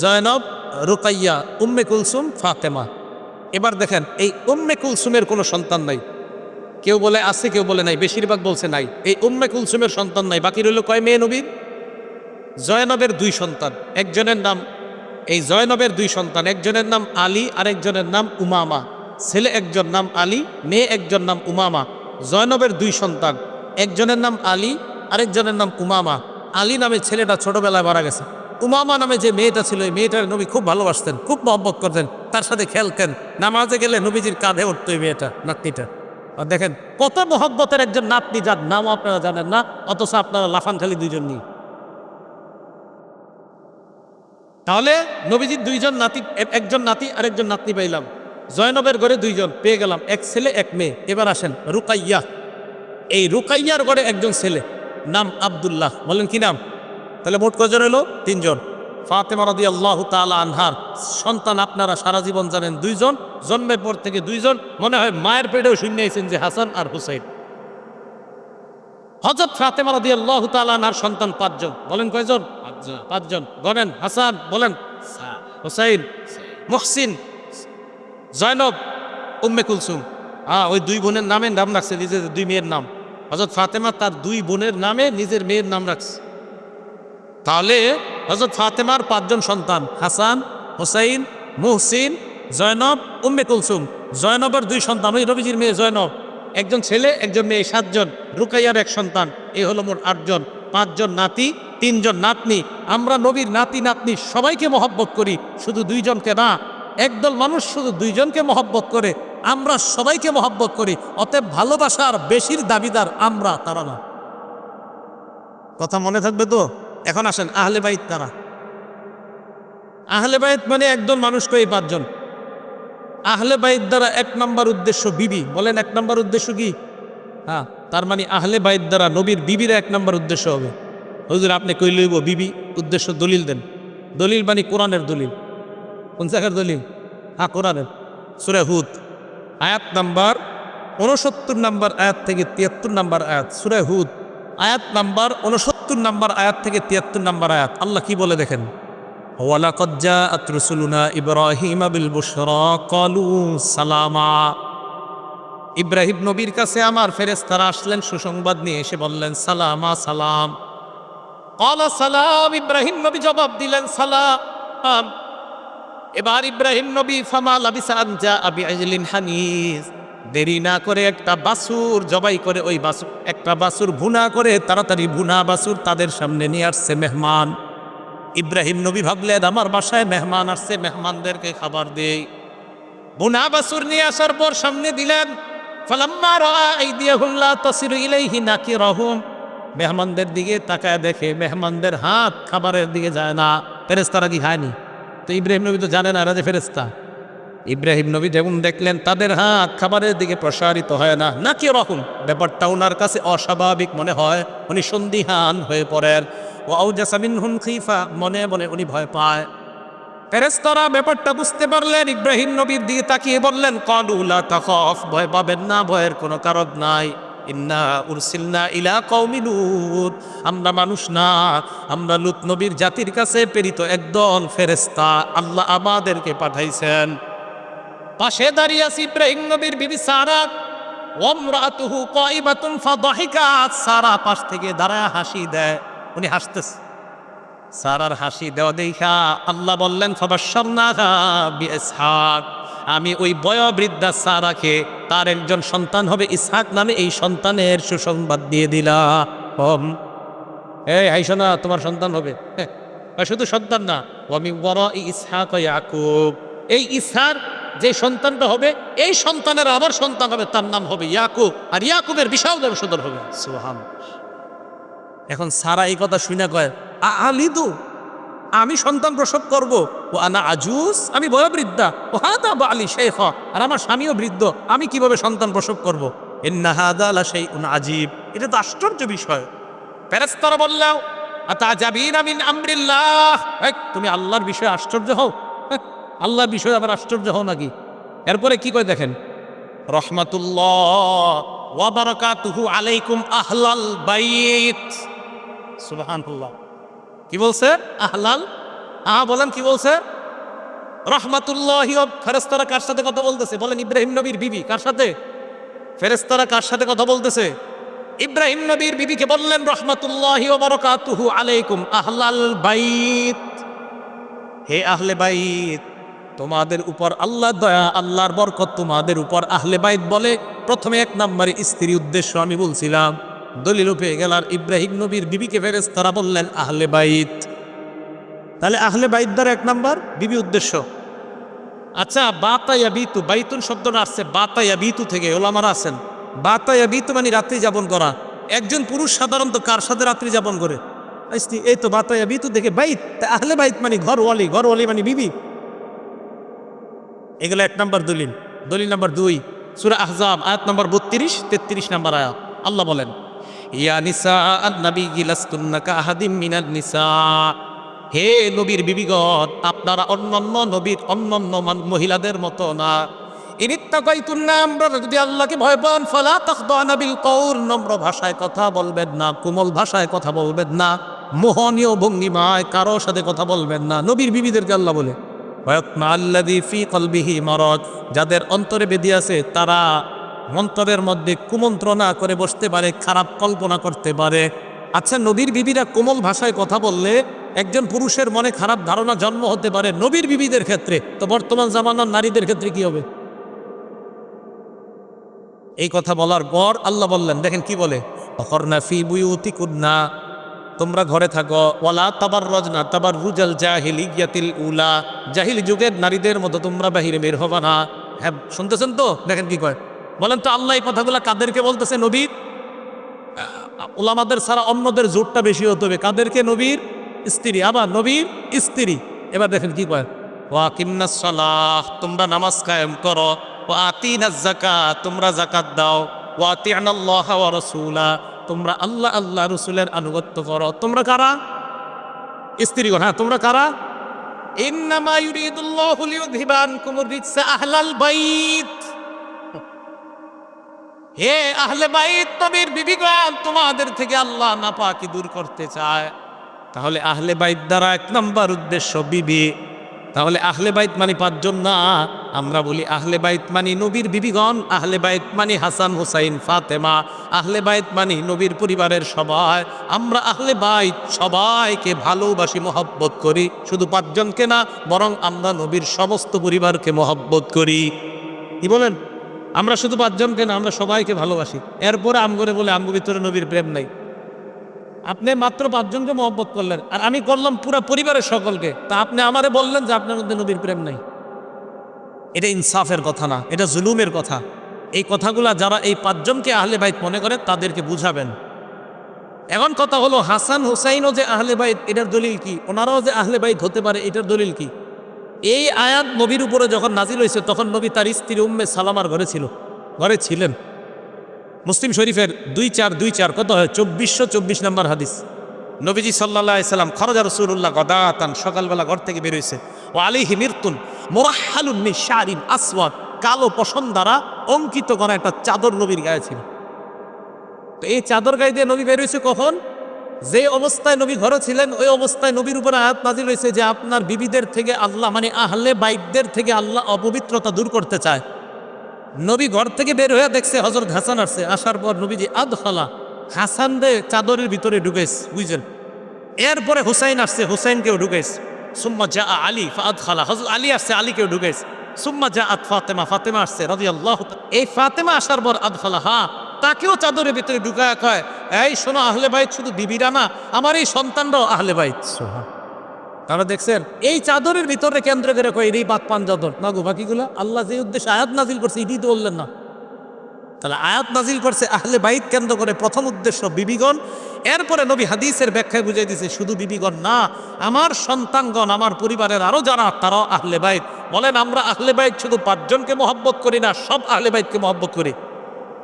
জয়নব, রুকাইয়া, উম্মে কুলসুম, ফাতেমা। এবার দেখেন, এই উম্মে কুলসুমের কোনো সন্তান নাই। কেউ বলে আছে, কেউ বলে নাই, বেশিরভাগ বলছে নাই। এই উম্মে কুলসুমের সন্তান নাই। বাকি রইল কয় মেয়ে নবীর? জয়নবের দুই সন্তান। একজনের নাম, এই জয়নবের দুই সন্তান, একজনের নাম আলী, আরেকজনের নাম উমামা। ছেলে একজন নাম আলী, মেয়ে একজন নাম উমামা। জয়নবের দুই সন্তান, একজনের নাম আলী, আরেকজনের নাম উমামা। আলী নামে ছেলেটা ছোটবেলায় মারা গেছে। উমামা নামে যে মেয়েটা ছিল, এই মেয়েটার নবী খুব ভালোবাসতেন, খুব মহব্বত করতেন, তার সাথে খেলতেন। নামাজে গেলে নবীজির কাঁধে উঠতো এই মেয়েটা, নাতনিটা। আর দেখেন কত মহব্বতের একজন নাতনি, যার নাম আপনারা জানেন না, অথচ আপনারা লাফান খালি দুইজন নিয়ে। তাহলে নবীজির দুইজন নাতি, একজন নাতি আর একজন নাতনি পাইলাম। জয়নবের ঘরে দুইজন পেয়ে গেলাম, এক ছেলে এক মেয়ে। এবার আসেন রুকাইয়া। এই রুকাইয়ার ঘরে একজন ছেলে, নাম আব্দুল্লাহ। বলেন কি নাম? তাহলে মোট কজন হলো? তিনজন। ফাতেমা রাদিয়াল্লাহু তাআলা আনহার সন্তান আপনারা সারা জীবন জানেন দুইজন, জন্মের পর থেকে দুইজন। মনে হয় মায়ের পেটেও শুনিয়েছেন যে হাসান আর হুসাইন। হযরত ফাতেমা রাদিয়াল্লাহু তাআলা আনহার সন্তান পাঁচজন। বলেন কয়জন? পাঁচজন। গণেন। হাসান বলেন, হুসাইন, মুহসিন, জয়নব, উম্মে কুলসুম। ওই দুই বোনের নামে নাম রাখছে নিজের দুই মেয়ের নাম। হযরত ফাতেমা তার দুই বোনের নামে নিজের মেয়ের নাম রাখছে। তাহলে হযরত ফাতেমার পাঁচজন সন্তান, হাসান, হুসাইন, মুহসিন, জয়নব, উম্মে কুলসুম। জয়নবের দুই সন্তান, ওই নবীজির মেয়ে জয়নব, একজন ছেলে একজন মেয়ে, সাতজন। রুকাইয়ার এক সন্তান, এই হলো মোট আটজন। পাঁচজন নাতি, তিনজন নাতনি। আমরা নবীর নাতি নাতনি সবাইকে মহব্বত করি, শুধু দুইজনকে না। একদল মানুষ শুধু দুইজনকে মহব্বত করে, আমরা সবাইকে মহব্বত করি। অতএব ভালোবাসার বেশির দাবিদার আমরা, তারা না। কথা মনে থাকবে তো? এখন আসেন আহলে বাইত তারা। আহলে বাইত মানে একদল মানুষকে এই পাঁচজন। আহলে বাইত দ্বারা এক নম্বর উদ্দেশ্য বিবি। বলেন এক নম্বর উদ্দেশ্য কি? হ্যাঁ, তার মানে আহলে বাইত দ্বারা নবীর বিবির এক নম্বর উদ্দেশ্য হবে। হুজুর আপনি কই লইব বিবি উদ্দেশ্য? দলিল দেন। দলিল মানে কোরআনের দলিল। কোন জায়গার দলিল? হ্যাঁ, কোরআনের। সূরা হুদ আয়াত নাম্বার 69 নম্বর আয়াত থেকে 73 নম্বর আয়াত। সূরা হুদ আয়াত নাম্বার 69 নম্বর আয়াত থেকে 73 নম্বর আয়াত। আল্লাহ কি বলে দেখেন, ওয়ালাকাদ জাআত রুসুলুনা ইব্রাহিমা বিল বুশরা ক্বালু সালামা। ইব্রাহিম নবীর কাছে আমার ফেরেশতারা আসলেন সুসংবাদ নিয়ে, এসে বললেন সালামা, সালাম। ক্বালা সালাম, ইব্রাহিম নবী জবাব দিলেন সালাম। এবার ইব্রাহিম নবী ফামা লাবিসা আন জাআ বিআজলিন হানিজ, দেরি না করে একটা বাছুর জবাই করে, ওই বাছুর, একটা বাছুর ভুনা করে, তাড়াতাড়ি ভুনা বাছুর তাদের সামনে নিয়ে আসছে মেহমান। ইব্রাহিম নবী ভাবলেন আমার বাসায় মেহমান আসছে, মেহমানদেরকে খাবার দেই। ভুনা বাছুর নিয়ে আসার পর সামনে দিলেন। ফালাম্মা রাআ আইদিয়াহুম লা তাসিরু ইলাইহি নাকিরাহুম, মেহমানদের দিকে তাকায় দেখে মেহমানদের হাত খাবারের দিকে যায় না। ফেরেশতারা কি খায়নি? তো ইব্রাহিম নবী তো জানেন এরা যে ফেরেশতা। ইব্রাহিম নবী যেমন দেখলেন তাদের হাত খাবারের দিকে প্রসারিত হয় না, নাকি রকম ব্যাপারটা ওনার কাছে অস্বাভাবিক মনে হয়। উনি সন্দিহান হয়ে পড়েন। ও আউজাসা মিনহুম খিফা, মনে মনে উনি ভয় পায়। ফেরেশতারা ব্যাপারটা বুঝতে পারলেন, ইব্রাহিম নবীর দিকে তাকিয়ে বললেন ক্বালু লা তাখাফ, ভয় পাবেন না, ভয়ের কোনো কারণ নাই। ইন্না উরসিলনা ইলা কওমি লূত, আমরা মানুষ না, আমরা লূত নবীর জাতির কাছে প্রেরিত একদল ফেরেশতা, আল্লাহ আমাদেরকে পাঠাইছেন। পাশে দাঁড়িয়ে আছে ইব্রাহিম নবীর বিবি সারা, ওয়ামরাতুহু কাইমাতুন ফাদাহিকাত, সারা পাশ থেকে দাঁড়ায় হাসি দেয়, উনি হাসতেছে। সারার হাসি দেওয়া দেখা আল্লাহ বললেন ফাবাশশারনাহা বিইসহাক, আমি ওই বয়োবৃদ্ধা সারাকে তার একজন সন্তান হবে ইসহাক নামে, এই সন্তানের সুসংবাদ দিয়ে দিলাম। এই আইসো না, তোমার সন্তান হবে। শুধু সন্তান না, ওয়ামি ওয়ারাই ইসহাক ইয়াকুব, এই ইসহাক যে সন্তানটা হবে এই সন্তানের আবার সন্তান হবে, তার নাম হবে ইয়াকুব, আর ইয়াকুবের বিশাল বংশধর হবে। সুবহানাল্লাহ। এখন সারা এই কথা শুনে কয় আলিদু, আমি সন্তান প্রসব করব, ও আনা আজুজ, আমি বয়োবৃদ্ধা, ও হাদা বালি শাইখা, আর আমার স্বামীও বৃদ্ধ, আমি কিভাবে সন্তান প্রসব করব? ইন্না হাদা লা শাইউন আজীব, এটা তো আশ্চর্য বিষয়। ফেরেশতারা বললেও আতাজাবিনা মিন আমরিল্লাহ, তুমি আল্লাহর বিষয়ে আশ্চর্য হও? আল্লাহর বিষয়ে আবার আশ্চর্য হও নাকি? এরপরে কি কয় দেখেন, রহমাতুল্লাহ ওয়া বারাকাতুহু আলাইকুম আহলাল বাইত। সুবহানাল্লাহ। কি বলছে? আহলাল, বলেন কি বলছে? রহমাতুল্লাহি। ফেরেশতারা কার সাথে কথা বলতেছে? বলেন ইব্রাহিম নবীর বিবি। কার সাথে? ফেরেশতারা কার সাথে কথা বলতেছে? ইব্রাহিম নবীর বিবিকে বললেন রহমাতুল্লাহি ওয়া বারাকাতুহু আলাইকুম আহলাল বাইত, হে আহলে বাইত, তোমাদের উপর আল্লাহর দয়া, আল্লাহর বরকত তোমাদের উপর। আহলে বাইত বলে প্রথমে এক নম্বরে স্ত্রী উদ্দেশ্য আমি বলছিলাম, দলিল পেয়ে গেল। আর ইব্রাহিম নবীর বিবিকে ফেরেশতারা বললেন আহলে বাইত, তাহলে আহলে বাইত দ্বারা এক নম্বর বিবি উদ্দেশ্য। আচ্ছা, বাতায়া বিতু, বাইতুন শব্দটা আসছে বাতায়া বিতু থেকে। ওলামারা আছেন বাতায়া বিতু মানে রাত্রি যাপন করা। একজন পুরুষ সাধারণত কার সাথে রাত্রি যাপন করে? এই তো বাতায়া বিতু থেকে বাইত, আহলে বাইত মানে ঘরওয়ালি, ঘরওয়ালি মানে বিবি। এগুলো এক নম্বর দলিল। দলিল নম্বর 2, সূরা আহজাব আয়াত নম্বর 32-33 নম্বর আয়াত। আল্লাহ বলেন ইয়া নিসা আন-নবী লাস্তুন্না কাআহাদিম মিনান নিসা, হে নবীর বিবিগণ, আপনারা অন্যান্য নবীর অন্যান্য মহিলাদের মতো না। ইনিত্তাকাইতুন্না, আমরা যদি আল্লাহকে ভয় পান, ফালা তাখদানা বিল কওল, নম্র ভাষায় কথা বলবেন না, কোমল ভাষায় কথা বলবেন না, মোহনীয় ভঙ্গিমায় কারো সাথে কথা বলবেন না। নবীর বিবিদেরকে আল্লাহ বলে ওয়াতমাআল্লাযী ফী কলবিহি মারাদ, যাদের অন্তরে বেদি আছে তারা মন্তরের মধ্যে কুমন্ত্রণা করে বসতে পারে, খারাপ কল্পনা করতে পারে। আচ্ছা, নবীর বিবিরা কোমল ভাষায় কথা বললে একজন পুরুষের মনে খারাপ ধারণা জন্ম হতে পারে নবীর বিবিদের ক্ষেত্রে, তো বর্তমান জামানার নারীদের ক্ষেত্রে কি হবে? এই কথা বলার পর আল্লাহ বললেন, দেখেন কি বলে, অখরনা ফি বুয়ুতিকুন্না, তোমরা ঘরে থাকো, ওয়ালা তাবাররাজনা তাবাররুজাল জাহিলিয়াতিল উলা, জাহিলি যুগের নারীদের মতো তোমরা বাহিরে বের হবা না। হ্যাঁ, শুনতেছেন তো? দেখেন কি কয়, বলেন তো আল্লাহ এই কথাগুলো কাদেরকে বলতেছে? নবীর। উলামাদের ছাড়া অন্যদের জোরটা বেশি হতে হবে কাদেরকে? নবীর স্ত্রী, আবার নবীর স্ত্রী। এবার দেখেন কি কয়, ওয়াকিমনাস সালাহ, তোমরা নামাজ কায়েম করো, ওয়া আতিনাজ যাকাত, তোমরা যাকাত দাও, ওয়া আতিনাল্লাহ ওয়া রাসূলা, তোমরা আল্লাহ আল্লাহ রাসূলের আনুগত্য করো। তোমরা কারা? স্ত্রীগণ। হ্যাঁ, তোমরা কারা? ইন্নামা ইউরিদুল্লাহু লিইউযহিবা আনকুমুর রিজসা আহলাল বাইত, হে আহলে বাইত, নবীর বিবিগণ, তোমাদের থেকে আল্লাহ নাপাকি দূর করতে চায়। তাহলে আহলে বাইত দ্বারা এক নম্বর উদ্দেশ্য বিবি। তাহলে আহলে বাইত মানে 5 জন না, আমরা বলি আহলে বাইত মানে নবীর বিবিগণ, আহলে বাইত মানে হাসান হুসাইন ফাতেমা, আহলে বাইত মানে নবীর পরিবারের সবাই। আমরা আহলে বাইত সবাইকে ভালোবাসি, মহব্বত করি, শুধু 5 জনকে না, বরং আমরা নবীর সমস্ত পরিবারকে মহব্বত করি। কি বলেন? আমরা শুধু 5 জনকে না, আমরা সবাইকে ভালোবাসি। এরপরে আমগরে বলে আমগো ভিতরে নবীর প্রেম নাই। আপনি মাত্র 5 জনকে মহব্বত করলেন, আর আমি করলাম পুরো পরিবারের সকলকে, তা আপনি আমারে বললেন যে আপনার মধ্যে নবীর প্রেম নাই। এটা ইনসাফের কথা না, এটা জুলুমের কথা। এই কথাগুলা যারা এই 5 জনকে আহলে বাইত মনে করে তাদেরকে বুঝাবেন। এখন কথা হলো, হাসান হুসাইনও যে আহলে বাইত, এটার দলিল কি? ওনারাও যে আহলে বাইত হতে পারে, এটার দলিল কি? এই আয়াত নবীর উপরে যখন নাজিল হয়েছে তখন নবী তার স্ত্রী উম্মে সালামার ঘরে ছিলেন। মুসলিম শরীফের 2424 কত হয় 2424 নম্বর হাদিস। নবীজি সাল্লাল্লাহু আলাইহি সাল্লাম খরাজা রাসূলুল্লাহ গাদাতান, সকালবেলা ঘর থেকে বের হয়েছে, ও আলাইহি মিরতুন মুরাহহালুন মিন শারিন আসওয়াদ, কালো পশম দ্বারা অঙ্কিত করা একটা চাদর নবীর গায়ে ছিল। তো এই চাদর গায়ে দিয়ে নবী বের হয়েছে কখন? যে অবস্থায় নবী ঘরে ছিলেন ওই অবস্থায় নবীর উপর আয়াত নাজিল হয়েছে যে আপনার বিবিদের থেকে আল্লাহ, মানে আহলে বাইতদের থেকে আল্লাহ অপবিত্রতা দূর করতে চায়। নবী ঘর থেকে বের হয়ে দেখছে হযরত হাসান আসছে, আসার পর নবীজি আদখালা হাসান রে চাদরের ভিতরে ঢুকেছে, বুঝছেন? এরপরে হুসাইন আসছে, হুসাইনকেও ঢুকাইছে। সুম্মা জা আলী ফাদ খালা, হযরত আলী আসছে, আলীকেও ঢুকাইছে। সুম্মা জা আত ফাতেমা, ফাতেমা আসছে রাদিয়াল্লাহু তাআলা। এই ফাতেমা আসার পর আদখালাহা, তাকেও চাদরের ভিতরে ঢুকায়া কয়, এই শোনো আহলে বাইত শুধু বিবিরা না, আমার এই সন্তানরাও আহলে বাইত। তারা দেখছেন এই চাদরের ভিতরে কেন্দ্র করে কয় এই বাদ পান চাদর না গো, বাকিগুলা আল্লাহ যে উদ্দেশ্যে আয়াত নাজিল করছে এটি তো বললেন না। তাহলে আয়াত নাজিল করছে আহলে বাইত কেন্দ্র করে, প্রথম উদ্দেশ্য বিবিগণ। এরপরে নবী হাদিসের ব্যাখ্যায় বুঝাই দিয়েছে শুধু বিবিগণ না, আমার সন্তানগণ, আমার পরিবারের আরো যারা, তারাও আহলে বাইত। বলেন আমরা আহলে বাইত শুধু 5 জনকে মহব্বত করি না, সব আহলে বাইতকে মহব্বত করি।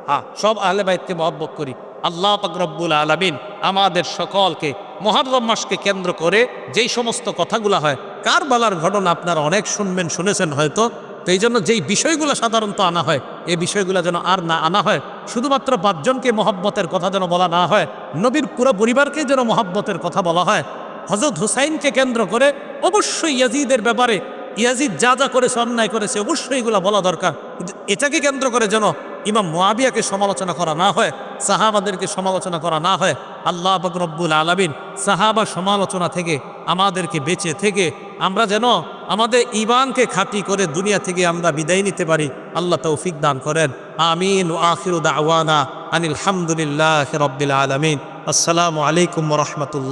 হ্যাঁ, সব আহলে বাইতকে মহব্বত করি। আল্লাহ পাক রব্বুল আলামিন আমাদের সকলকে মুহররম মাসকে কেন্দ্র করে যেই সমস্ত কথাগুলো হয়, কারবালার ঘটনা আপনারা অনেক শুনেছেন হয়তো, তো এই জন্য যেই বিষয়গুলো সাধারণত আনা হয়, এই বিষয়গুলো যেন আর না আনা হয়। শুধুমাত্র 5 জনকে মহব্বতের কথা যেন বলা না হয়, নবীর পুরো পরিবারকে যেন মহব্বতের কথা বলা হয়। হযরত হুসাইনকে কেন্দ্র করে অবশ্যই ইয়াজিদের ব্যাপারে, ইয়াজিদ যা যা করেছে, অন্যায় করেছে, অবশ্যই এগুলো বলা দরকার। কিন্তু এটাকে কেন্দ্র করে যেন ইমাম মুআবিয়াকে সমালোচনা করা না হয়, সাহাবাদেরকে সমালোচনা করা না হয়। আল্লাহ পাক রব্বুল আলামিন সাহাবা সমালোচনা থেকে আমাদেরকে বেঁচে থেকে আমরা যেন আমাদের ঈমানকে খাঁটি করে দুনিয়া থেকে আমরা বিদায় নিতে পারি, আল্লাহ তৌফিক দান করেন। আমিন। ওয়া আখিরু দাওয়ানা আনিল হামদুলিল্লাহি রাব্বিল আলামিন। আসসালামু আলাইকুম ওয়া রাহমাতুল্লাহ।